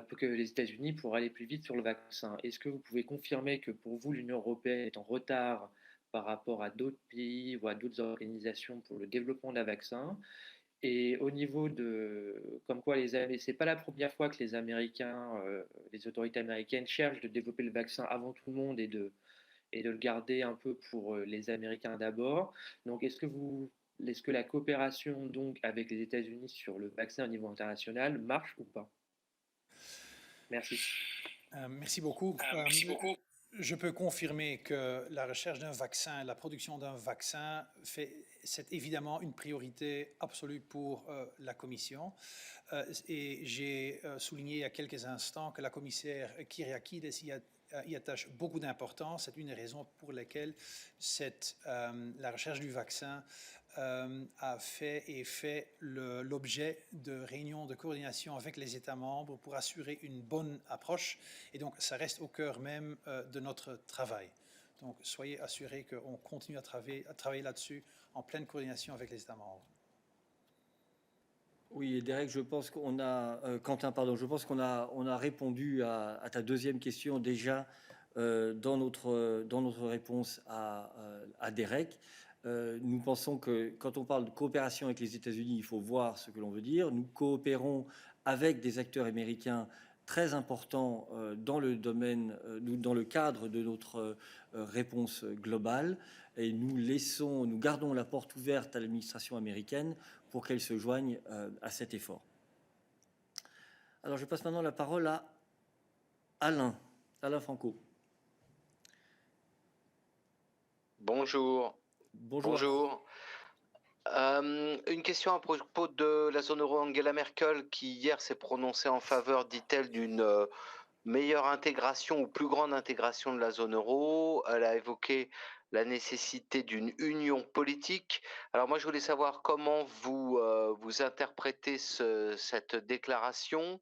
pour que les États-Unis pourraient aller plus vite sur le vaccin. Est-ce que vous pouvez confirmer que pour vous l'Union européenne est en retard par rapport à d'autres pays ou à d'autres organisations pour le développement d'un vaccin? Et au niveau comme quoi c'est pas la première fois que les autorités américaines cherchent de développer le vaccin avant tout le monde et et de le garder un peu pour les Américains d'abord. Donc, est-ce que la coopération donc avec les États-Unis sur le vaccin au niveau international marche ou pas? Merci. Merci beaucoup. Je peux confirmer que la recherche d'un vaccin, la production d'un vaccin, c'est évidemment une priorité absolue pour la Commission. Et j'ai souligné il y a quelques instants que la commissaire Kyriakides y attache beaucoup d'importance. C'est une des raisons pour lesquelles la recherche du vaccin a fait l'objet de réunions de coordination avec les États membres pour assurer une bonne approche. Et donc, ça reste au cœur même de notre travail. Donc, soyez assurés qu'on continue à travailler là-dessus en pleine coordination avec les États membres. Oui, et Derek, je pense qu'on a, Quentin, pardon, je pense qu'on a répondu à ta deuxième question déjà dans notre réponse à Derek. Nous pensons que quand on parle de coopération avec les États-Unis, il faut voir ce que l'on veut dire. Nous coopérons avec des acteurs américains très importants dans le domaine, dans le cadre de notre réponse globale, et nous gardons la porte ouverte à l'administration américaine pour qu'elle se joigne à cet effort. Alors, je passe maintenant la parole à Alain Franco. Bonjour. Bonjour. Une question à propos de la zone euro. Angela Merkel, qui hier s'est prononcée en faveur, dit-elle, d'une meilleure intégration ou plus grande intégration de la zone euro. Elle a évoqué la nécessité d'une union politique. Alors moi, je voulais savoir comment vous interprétez cette déclaration.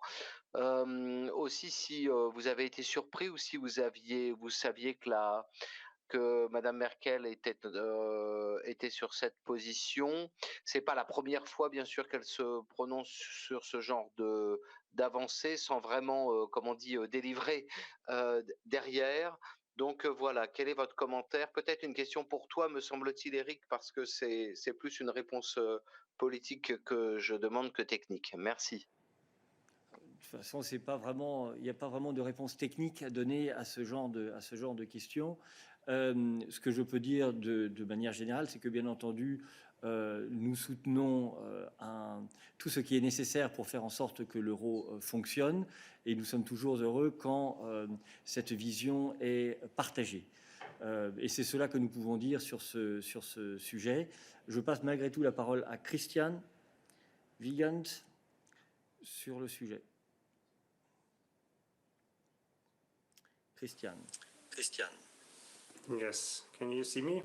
Aussi, si vous avez été surpris ou si vous saviez que Madame Merkel était sur cette position. C'est pas la première fois, bien sûr, qu'elle se prononce sur ce genre d'avancée sans vraiment, délivrer derrière. Donc voilà, quel est votre commentaire? Peut-être une question pour toi, me semble-t-il, Eric, parce que c'est plus une réponse politique que je demande que technique. Merci. De toute façon, il n'y a pas vraiment de réponse technique à donner à ce genre de questions. Ce que je peux dire de manière générale, c'est que bien entendu, nous soutenons tout ce qui est nécessaire pour faire en sorte que l'euro fonctionne, et nous sommes toujours heureux quand cette vision est partagée. Et c'est cela que nous pouvons dire sur ce sujet. Je passe malgré tout la parole à Christian Wiegand sur le sujet. Christian. Yes. Can you see me?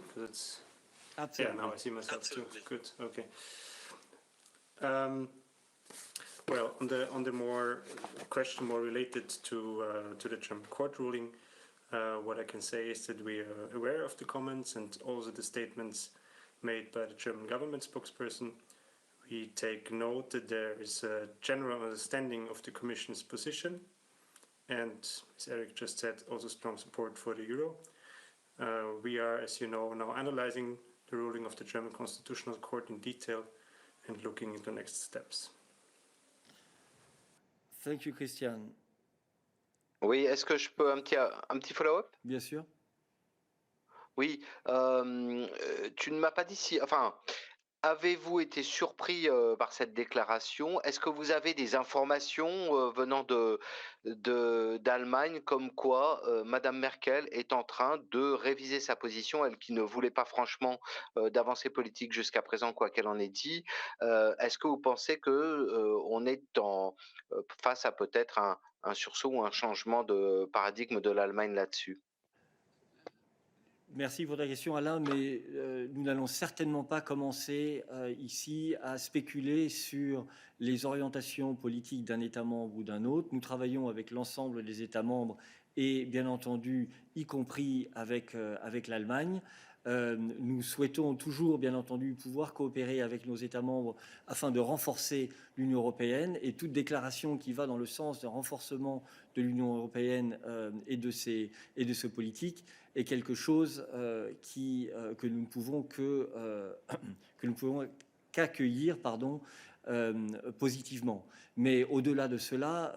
Absolutely. Yeah, now I see myself Absolutely. too. Good. Okay. Well, on the question more related to the German court ruling, what I can say is that we are aware of the comments and also the statements made by the German government spokesperson. We take note that there is a general understanding of the Commission's position, and as Eric just said, also strong support for the euro. We are, as you know, now analyzing the ruling of the German Constitutional Court in detail and looking into next steps. Thank you, Christian. Oui, est-ce que je peux un petit follow-up? Bien sûr. Oui, tu ne m'as pas dit si... Enfin, avez-vous été surpris par cette déclaration? Est-ce que vous avez des informations venant d'Allemagne comme quoi Madame Merkel est en train de réviser sa position, elle qui ne voulait pas franchement d'avancée politique jusqu'à présent, quoi qu'elle en ait dit. Est-ce que vous pensez que on est face à peut-être un sursaut ou un changement de paradigme de l'Allemagne là-dessus? Merci pour ta question, Alain, mais nous n'allons certainement pas commencer ici à spéculer sur les orientations politiques d'un État membre ou d'un autre. Nous travaillons avec l'ensemble des États membres et, bien entendu, y compris avec l'Allemagne. Nous souhaitons toujours, bien entendu, pouvoir coopérer avec nos États membres afin de renforcer l'Union européenne, et toute déclaration qui va dans le sens d'un renforcement de l'Union européenne et de ce politique est quelque chose que nous ne pouvons qu'accueillir, positivement. Mais au-delà de cela,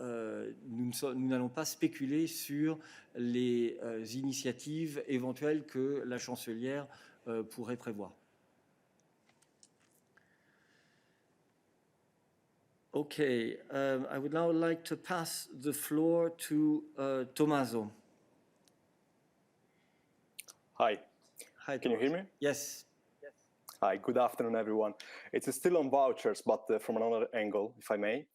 nous n'allons pas spéculer sur les initiatives éventuelles que la chancelière pourrait prévoir. Okay, I would now like to pass the floor to Tommaso. Hi. Hi, can you hear me? Yes. Hi, good afternoon, everyone. It's still on vouchers, but from another angle, if I may.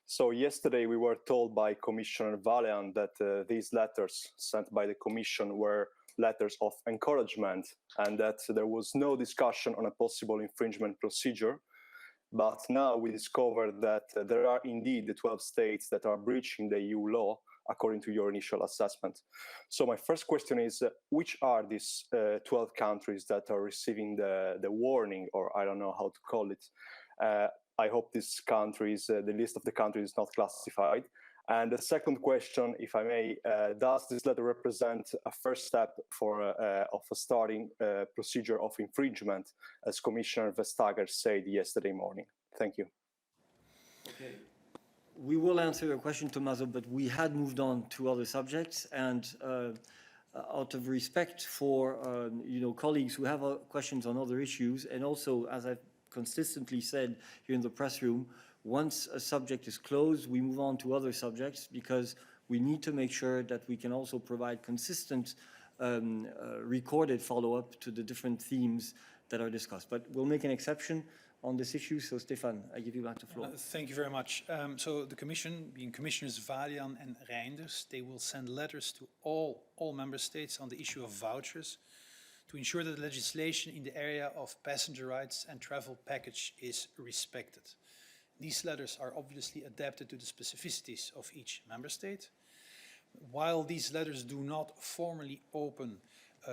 So yesterday we were told by Commissioner Vălean that these letters sent by the Commission were letters of encouragement and that there was no discussion on a possible infringement procedure. But now we discovered that there are indeed the 12 states that are breaching the EU law according to your initial assessment. So my first question is, which are these 12 countries that are receiving the warning, or I don't know how to call it? I hope this countries, the list of the countries is not classified. And the second question, if I may, does this letter represent a first step of a starting procedure of infringement, as Commissioner Vestager said yesterday morning? Thank you. Okay. We will answer your question, Tommaso, but we had moved on to other subjects, and out of respect for colleagues who have questions on other issues, and also, as I've consistently said here in the press room, once a subject is closed, we move on to other subjects because we need to make sure that we can also provide consistent recorded follow-up to the different themes that are discussed. But we'll make an exception on this issue. So, Stefan, I give you back the floor. Thank you very much. So the Commission, being Commissioners Vălean and Reinders, they will send letters to all member states on the issue of vouchers to ensure that the legislation in the area of passenger rights and travel package is respected. These letters are obviously adapted to the specificities of each member state. While these letters do not formally open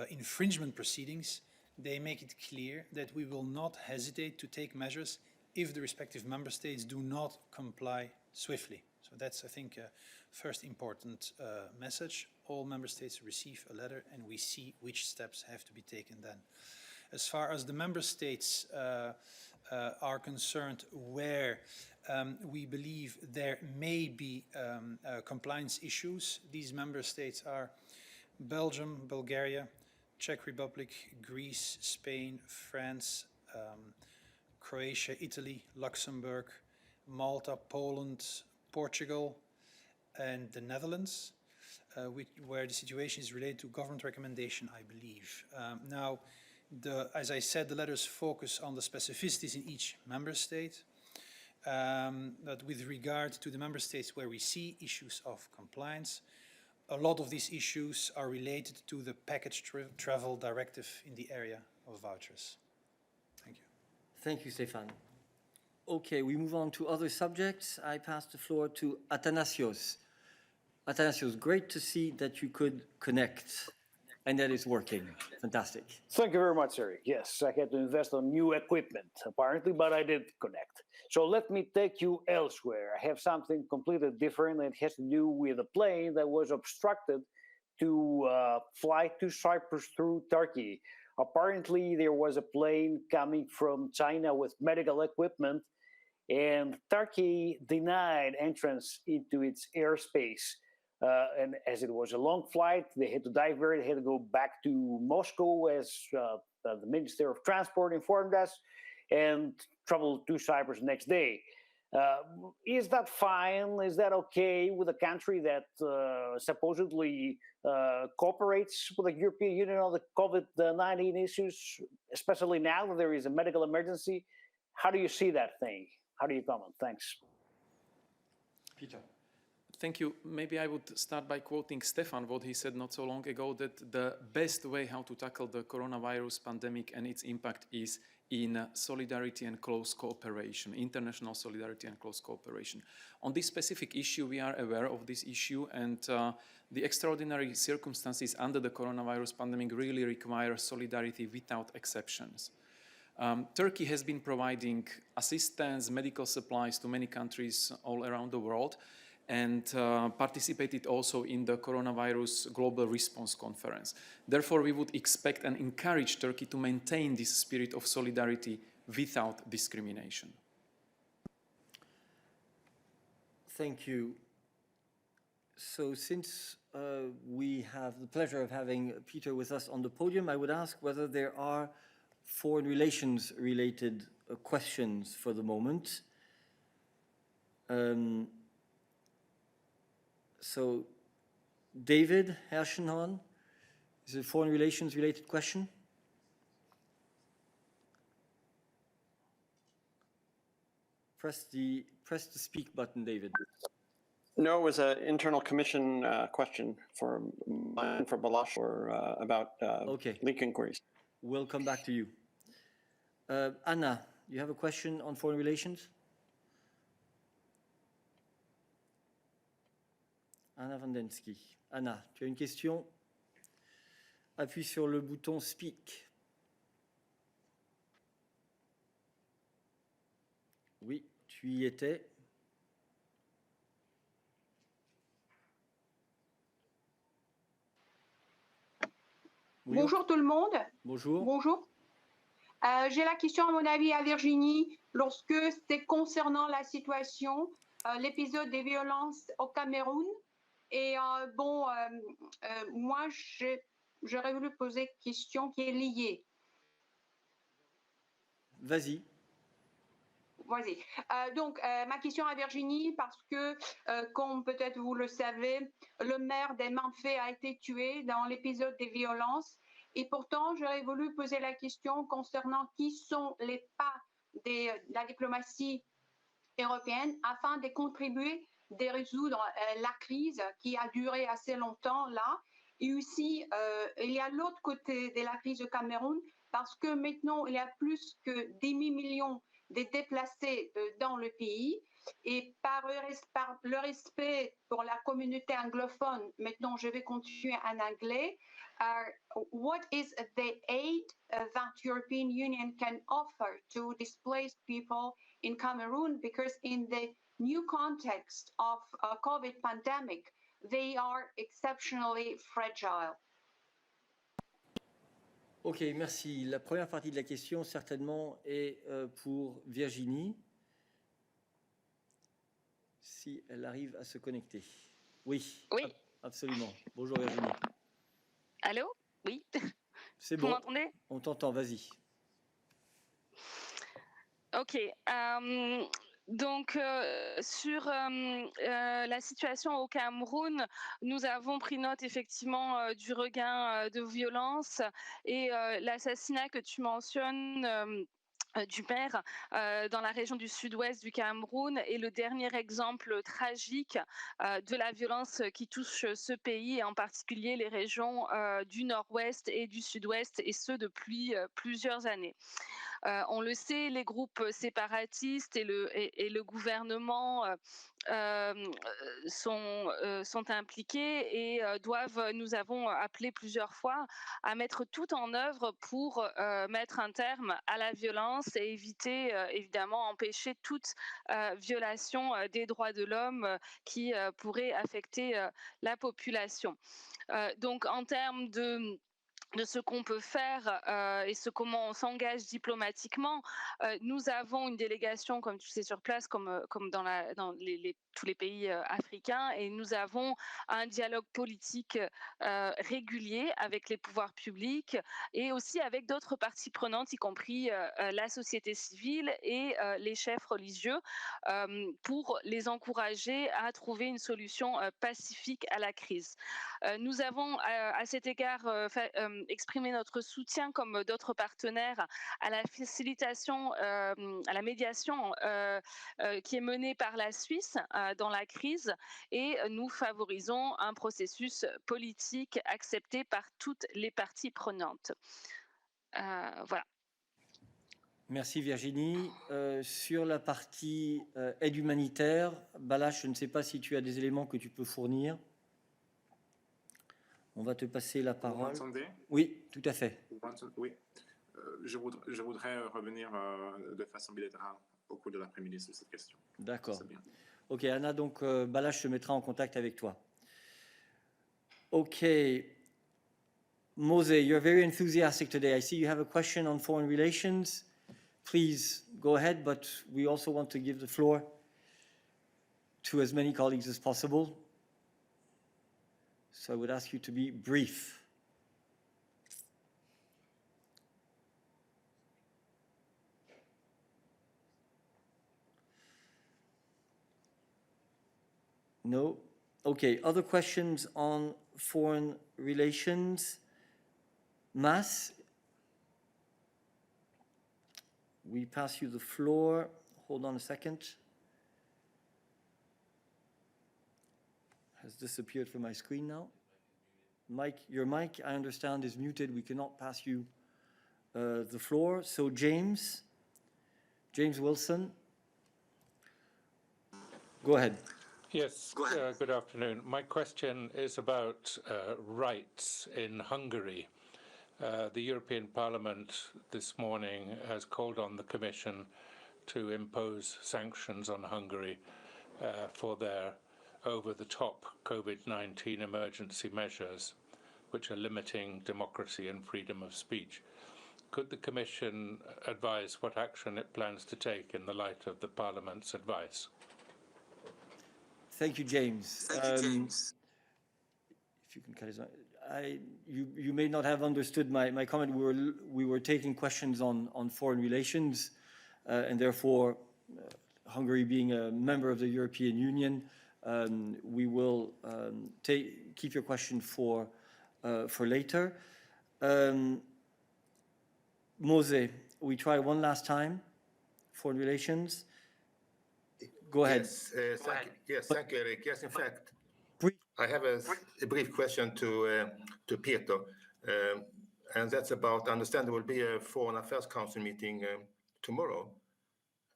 infringement proceedings, they make it clear that we will not hesitate to take measures if the respective member states do not comply swiftly. So that's, I think, a first important message. All member states receive a letter and we see which steps have to be taken then. As far as the member states are concerned where we believe there may be compliance issues, these member states are Belgium, Bulgaria, Czech Republic, Greece, Spain, France, Croatia, Italy, Luxembourg, Malta, Poland, Portugal, and the Netherlands, where the situation is related to government recommendation, I believe. Now, as I said, the letters focus on the specificities in each member state, but with regard to the member states where we see issues of compliance, a lot of these issues are related to the package travel directive in the area of vouchers. Thank you. Thank you, Stefan. Okay, we move on to other subjects. I pass the floor to Athanasios. Athanasios, great to see that you could connect and that it's working. Fantastic. Thank you very much, Eric. Yes, I had to invest on new equipment, apparently, but I did connect. So let me take you elsewhere. I have something completely different. It has to do with a plane that was obstructed to fly to Cyprus through Turkey. Apparently, there was a plane coming from China with medical equipment, and Turkey denied entrance into its airspace. And as it was a long flight, they had to divert, they had to go back to Moscow, as the Minister of Transport informed us, and travel to Cyprus next day. Is that fine? Is that okay with a country that supposedly cooperates with the European Union on the COVID-19 issues, especially now that there is a medical emergency? How do you see that thing? How do you comment? Thanks. Peter. Thank you. Maybe I would start by quoting Stefan, what he said not so long ago, that the best way how to tackle the coronavirus pandemic and its impact is in solidarity and close cooperation, international solidarity and close cooperation. On this specific issue, we are aware of this issue, and the extraordinary circumstances under the coronavirus pandemic really require solidarity without exceptions. Turkey has been providing assistance, medical supplies to many countries all around the world, and participated also in the coronavirus global response conference. Therefore, we would expect and encourage Turkey to maintain this spirit of solidarity without discrimination. Thank you. So since we have the pleasure of having Peter with us on the podium, I would ask whether there are foreign relations related questions for the moment. So David Herschenhorn, is it a foreign relations related question? Press the speak button, David. No, it was an internal commission question for Balázs or about leak inquiries. We'll come back to you. Anna, you have a question on foreign relations? Anna Vandensky. Anna, tu as une question? Appuie sur le bouton Speak. Oui, tu y étais. Oui, Bonjour tout le monde. Bonjour. Bonjour. J'ai la question, à mon avis, à Virginie, lorsque c'est concernant la situation, l'épisode des violences au Cameroun. Et moi, j'aurais voulu poser une question qui est liée. Vas-y. Vas-y. Donc, ma question à Virginie, parce que, comme peut-être vous le savez, le maire des Menfait a été tué dans l'épisode des violences. Et pourtant, j'aurais voulu poser la question concernant qui sont les pas de la diplomatie européenne afin de contribuer à résoudre la crise qui a duré assez longtemps là. Et aussi, il y a l'autre côté de la crise au Cameroun, parce que maintenant, il y a plus que 10 millions de déplacés dans le pays. Et par le respect pour la communauté anglophone, maintenant je vais continuer en anglais. What is the aid that European Union can offer to displaced people in Cameroon? Because in the new context of COVID pandemic, they are exceptionally fragile. Ok, merci. La première partie de la question, certainement, est pour Virginie, si elle arrive à se connecter. Oui, oui. Absolument. Bonjour Virginie. Allô? Oui. C'est bon. Vous m'entendez? On t'entend, vas-y. Ok. Donc, sur la situation au Cameroun, nous avons pris note effectivement du regain de violence et l'assassinat que tu mentionnes du maire dans la région du sud-ouest du Cameroun est le dernier exemple tragique de la violence qui touche ce pays et en particulier les régions du nord-ouest et du sud-ouest et ce depuis plusieurs années. On le sait, les groupes séparatistes et le gouvernement sont impliqués et nous avons appelé plusieurs fois à mettre tout en œuvre pour mettre un terme à la violence et éviter, évidemment, empêcher toute violation des droits de l'homme qui pourrait affecter la population. Donc, en termes de ce qu'on peut faire et comment on s'engage diplomatiquement. Nous avons une délégation, comme tu sais, sur place, comme dans tous les pays africains, et nous avons un dialogue politique régulier avec les pouvoirs publics et aussi avec d'autres parties prenantes, y compris la société civile et les chefs religieux, pour les encourager à trouver une solution pacifique à la crise. Nous avons à cet égard exprimer notre soutien, comme d'autres partenaires, à la facilitation, à la médiation qui est menée par la Suisse dans la crise, et nous favorisons un processus politique accepté par toutes les parties prenantes. Voilà. Merci Virginie. Sur la partie aide humanitaire, Balázs, je ne sais pas si tu as des éléments que tu peux fournir. On va te passer la parole. Vous m'entendez? Oui, tout à fait. Oui. Je voudrais revenir de façon bilatérale au cours de l'après-midi sur cette question. D'accord. Ok, Anna, donc Balázs se mettra en contact avec toi. Ok. Mose, you're very enthusiastic today. I see you have a question on foreign relations. please go ahead, but we also want to give the floor to as many colleagues as possible. So I would ask you to be brief. No? Okay, other questions on foreign relations? Mas, we pass you the floor. Hold on a second. Has disappeared from my screen now. Mike, your mic, I understand, is muted. We cannot pass you the floor. So James Wilson, go ahead. Yes, good afternoon. My question is about rights in Hungary. The European Parliament this morning has called on the Commission to impose sanctions on Hungary for their over-the-top COVID-19 emergency measures, which are limiting democracy and freedom of speech. Could the Commission advise what action it plans to take in the light of the Parliament's advice? Thank you, James. If you can cut his mic. You may not have understood my comment. We were taking questions on foreign relations, and therefore, Hungary being a member of the European Union, we will keep your question for later. Mose, we try one last time. Foreign relations. Go ahead. Yes, thank you, Eric. Yes, in fact, I have a brief question to Peter, and that's about, I understand there will be a Foreign Affairs Council meeting tomorrow,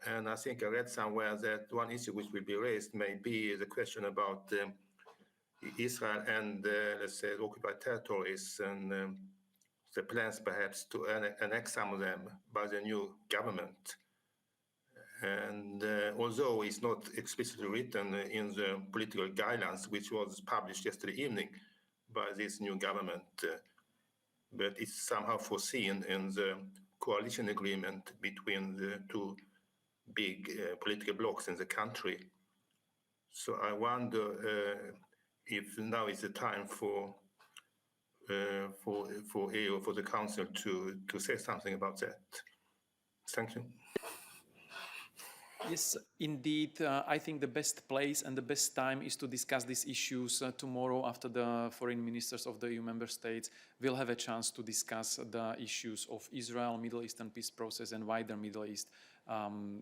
and I think I read somewhere that one issue which will be raised may be the question about Israel and, let's say, occupied territories and the plans perhaps to annex some of them by the new government. And although it's not explicitly written in the political guidelines, which was published yesterday evening by this new government, but it's somehow foreseen in the coalition agreement between the two big political blocs in the country. So I wonder if now is the time for EU, for the Council to say something about that. Thank you. Yes, indeed. I think the best place and the best time is to discuss these issues tomorrow after the foreign ministers of the EU member states will have a chance to discuss the issues of Israel, Middle Eastern peace process and wider Middle East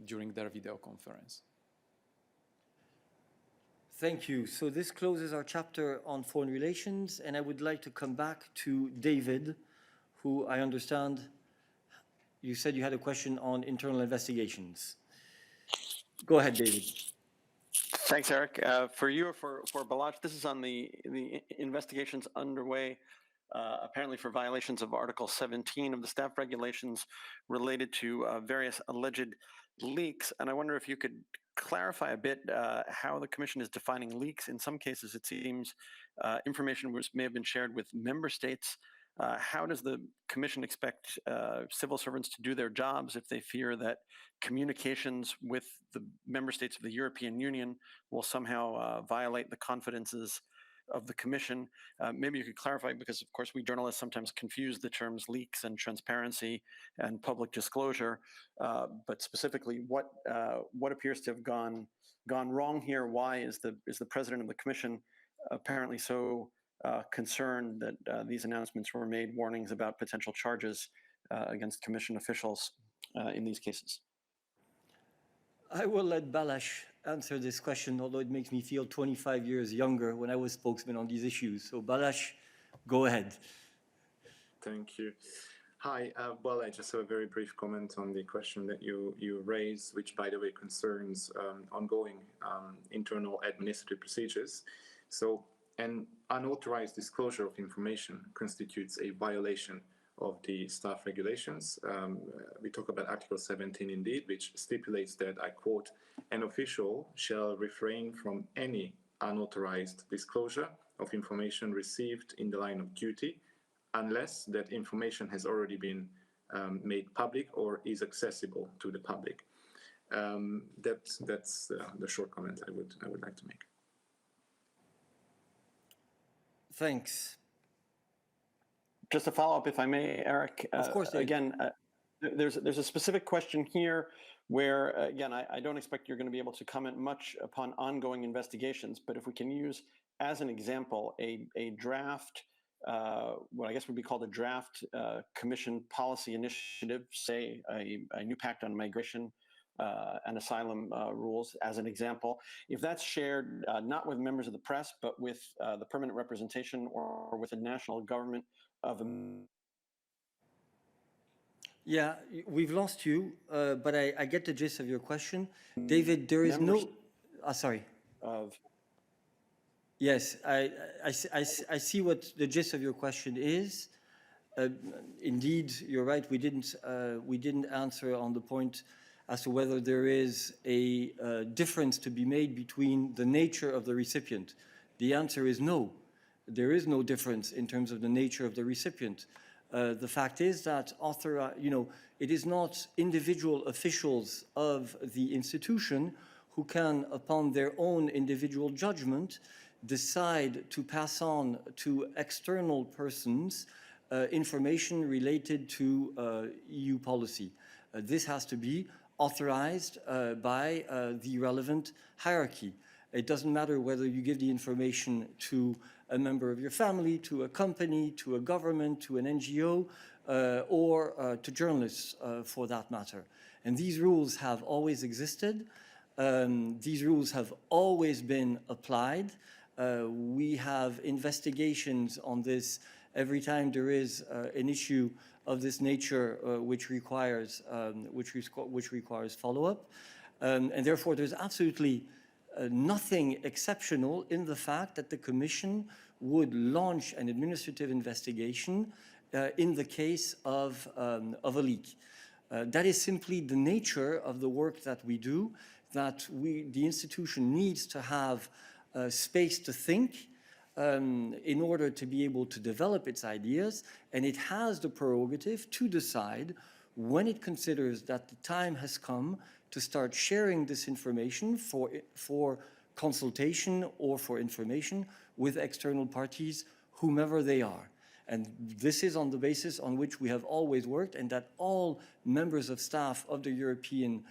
during their video conference. Thank you. So this closes our chapter on foreign relations, and I would like to come back to David, who I understand you said you had a question on internal investigations. Go ahead, David. Thanks, Eric. For you or for Balazs, this is on the investigations underway, apparently for violations of Article 17 of the staff regulations related to various alleged leaks. And I wonder if you could clarify a bit how the Commission is defining leaks. In some cases, it seems information may have been shared with member states. How does the Commission expect civil servants to do their jobs if they fear that communications with the member states of the European Union will somehow violate the confidences of the Commission? Maybe you could clarify, because of course we journalists sometimes confuse the terms leaks and transparency and public disclosure, but specifically what appears to have gone wrong here? Why is the President of the Commission apparently so concerned that these announcements were made, warnings about potential charges against Commission officials in these cases? I will let Balazs answer this question, although it makes me feel 25 years younger when I was spokesman on these issues. So Balazs, go ahead. Thank you. Hi, well, I just have a very brief comment on the question that you raised, which, by the way, concerns ongoing internal administrative procedures. So an unauthorized disclosure of information constitutes a violation of the staff regulations. We talk about Article 17 indeed, which stipulates that, I quote, "An official shall refrain from any unauthorized disclosure of information received in the line of duty, unless that information has already been made public or is accessible to the public. That's the short comment I would like to make. Thanks. Just a follow-up, if I may, Eric. Of course, Dave. Again, there's a specific question here where, again, I don't expect you're going to be able to comment much upon ongoing investigations, but if we can use as an example a draft, what I guess would be called a draft commission policy initiative, say a new pact on migration and asylum rules as an example. If that's shared not with members of the press, but with the permanent representation or with the national government of Yeah, we've lost you, but I get the gist of your question. David, there is members no... sorry. of Yes, I see what the gist of your question is. Indeed, you're right. We didn't answer on the point as to whether there is a difference to be made between the nature of the recipient. The answer is no. There is no difference in terms of the nature of the recipient. The fact is that it is not individual officials of the institution who can, upon their own individual judgment, decide to pass on to external persons information related to EU policy. This has to be authorized by the relevant hierarchy. It doesn't matter whether you give the information to a member of your family, to a company, to a government, to an NGO, or to journalists for that matter. And these rules have always existed. These rules have always been applied. We have investigations on this every time there is an issue of this nature which requires follow-up. And therefore, there's absolutely nothing exceptional in the fact that the Commission would launch an administrative investigation in the case of a leak. That is simply the nature of the work that we do, that the institution needs to have space to think in order to be able to develop its ideas, and it has the prerogative to decide when it considers that the time has come to start sharing this information for consultation or for information with external parties, whomever they are. And this is on the basis on which we have always worked, and that all members of staff of the European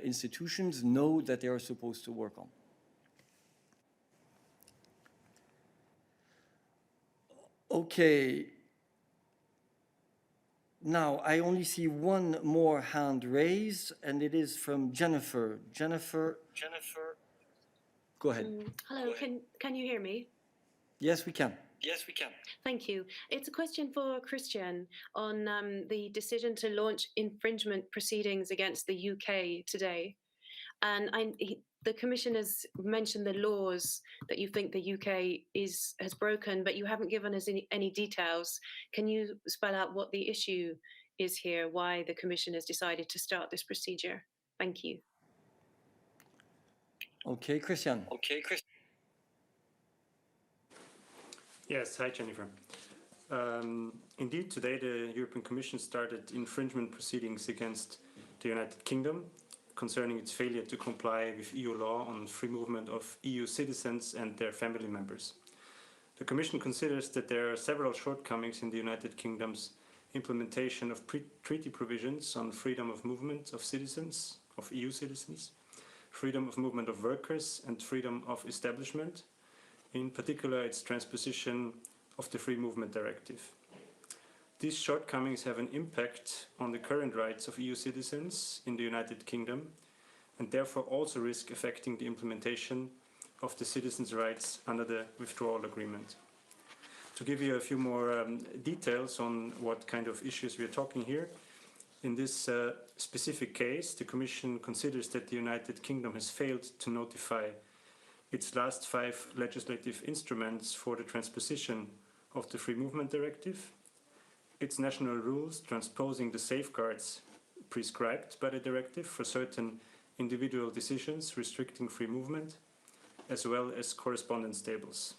institutions know that they are supposed to work on. Okay. Now, I only see one more hand raised, and it is from Jennifer. Jennifer, go ahead. Hello, can you hear me? Yes, we can. Yes, we can. Thank you. It's a question for Christian on the decision to launch infringement proceedings against the UK today. And the Commission has mentioned the laws that you think the UK has broken, but you haven't given us any details. Can you spell out what the issue is here, why the Commission has decided to start this procedure? Thank you. Okay, Christian. Yes, hi Jennifer. Indeed, today the European Commission started infringement proceedings against the United Kingdom concerning its failure to comply with EU law on free movement of EU citizens and their family members. The Commission considers that there are several shortcomings in the United Kingdom's implementation of treaty provisions on freedom of movement of citizens, of EU citizens, freedom of movement of workers, and freedom of establishment, in particular its transposition of the Free Movement Directive. These shortcomings have an impact on the current rights of EU citizens in the United Kingdom, and therefore also risk affecting the implementation of the citizens' rights under the withdrawal agreement. To give you a few more details on what kind of issues we are talking here, in this specific case, the Commission considers that the United Kingdom has failed to notify its last 5 legislative instruments for the transposition of the Free Movement Directive, its national rules transposing the safeguards prescribed by the directive for certain individual decisions restricting free movement, as well as correspondence tables.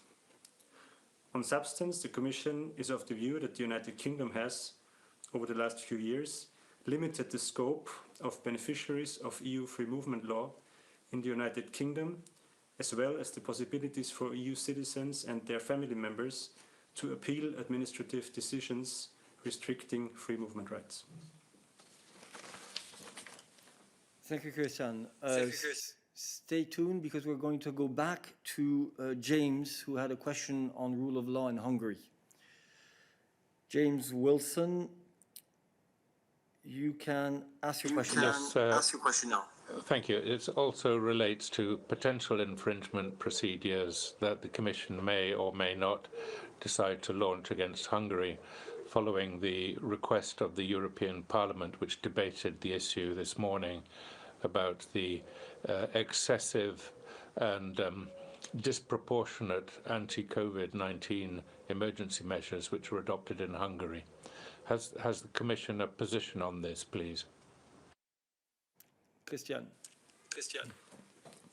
On substance, the Commission is of the view that the United Kingdom has, over the last few years limited the scope of beneficiaries of EU free movement law in the United Kingdom, as well as the possibilities for EU citizens and their family members to appeal administrative decisions restricting free movement rights. Thank you, Christian. Stay tuned because we're going to go back to James, who had a question on rule of law in Hungary. James Wilson, you can ask your question now. Ask your question now. Thank you. It also relates to potential infringement procedures that the Commission may or may not decide to launch against Hungary, following the request of the European Parliament, which debated the issue this morning about the excessive and disproportionate anti-COVID-19 emergency measures which were adopted in Hungary. Has the Commission a position on this, please? Christian.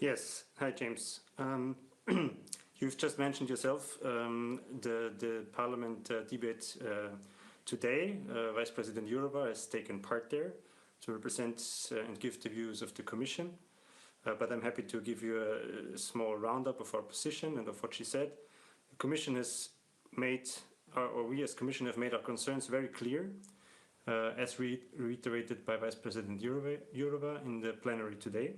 Yes. Hi, James. You've just mentioned yourself the Parliament debate today. Vice President Jourova has taken part there to represent and give the views of the Commission. But I'm happy to give you a small roundup of our position and of what she said. The Commission has made, or we as Commission have made our concerns very clear, as reiterated by Vice President Jourova in the plenary today.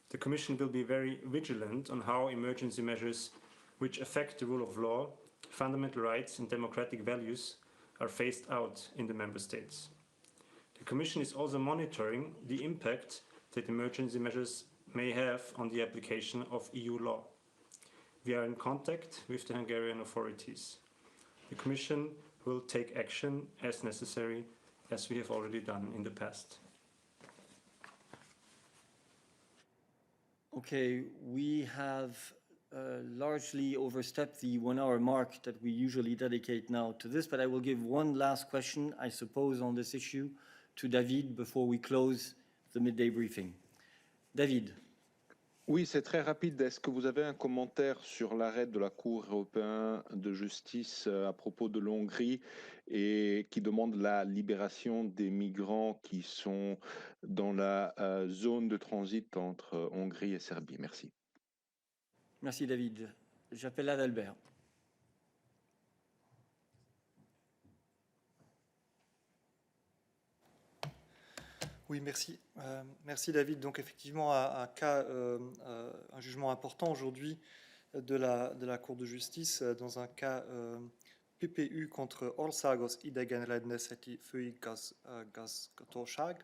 The Commission will be very vigilant on how emergency measures which affect the rule of law, fundamental rights and democratic values are phased out in the Member States. The Commission is also monitoring the impact that emergency measures may have on the application of EU law. We are in contact with the Hungarian authorities. The Commission will take action as necessary, as we have already done in the past. Okay, we have largely overstepped the 1 hour mark that we usually dedicate now to this, but I will give one last question, I suppose, on this issue to David before we close the midday briefing. David. Oui, c'est très rapide. Est-ce que vous avez un commentaire sur l'arrêt de la Cour européenne de justice à propos de l'Hongrie et qui demande la libération des migrants qui sont dans la zone de transit entre Hongrie et Serbie? Merci. Merci David. J'appelle Adalbert. Oui, merci. Merci David. Donc effectivement, un jugement important aujourd'hui de la Cour de justice dans un cas PPU contre Országos Idegenrendészeti Főigazgatóság.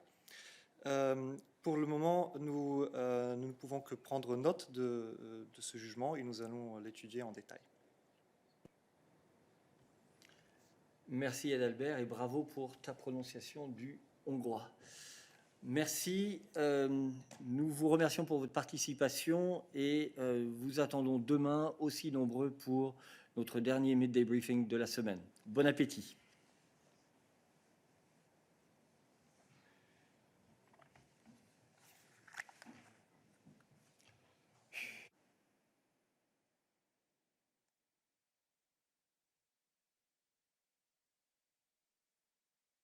Pour le moment, nous ne pouvons que prendre note de ce jugement et nous allons l'étudier en détail. Merci Adalbert et bravo pour ta prononciation du hongrois. Merci. Nous vous remercions pour votre participation et vous attendons demain aussi nombreux pour notre dernier midday briefing de la semaine. Bon appétit.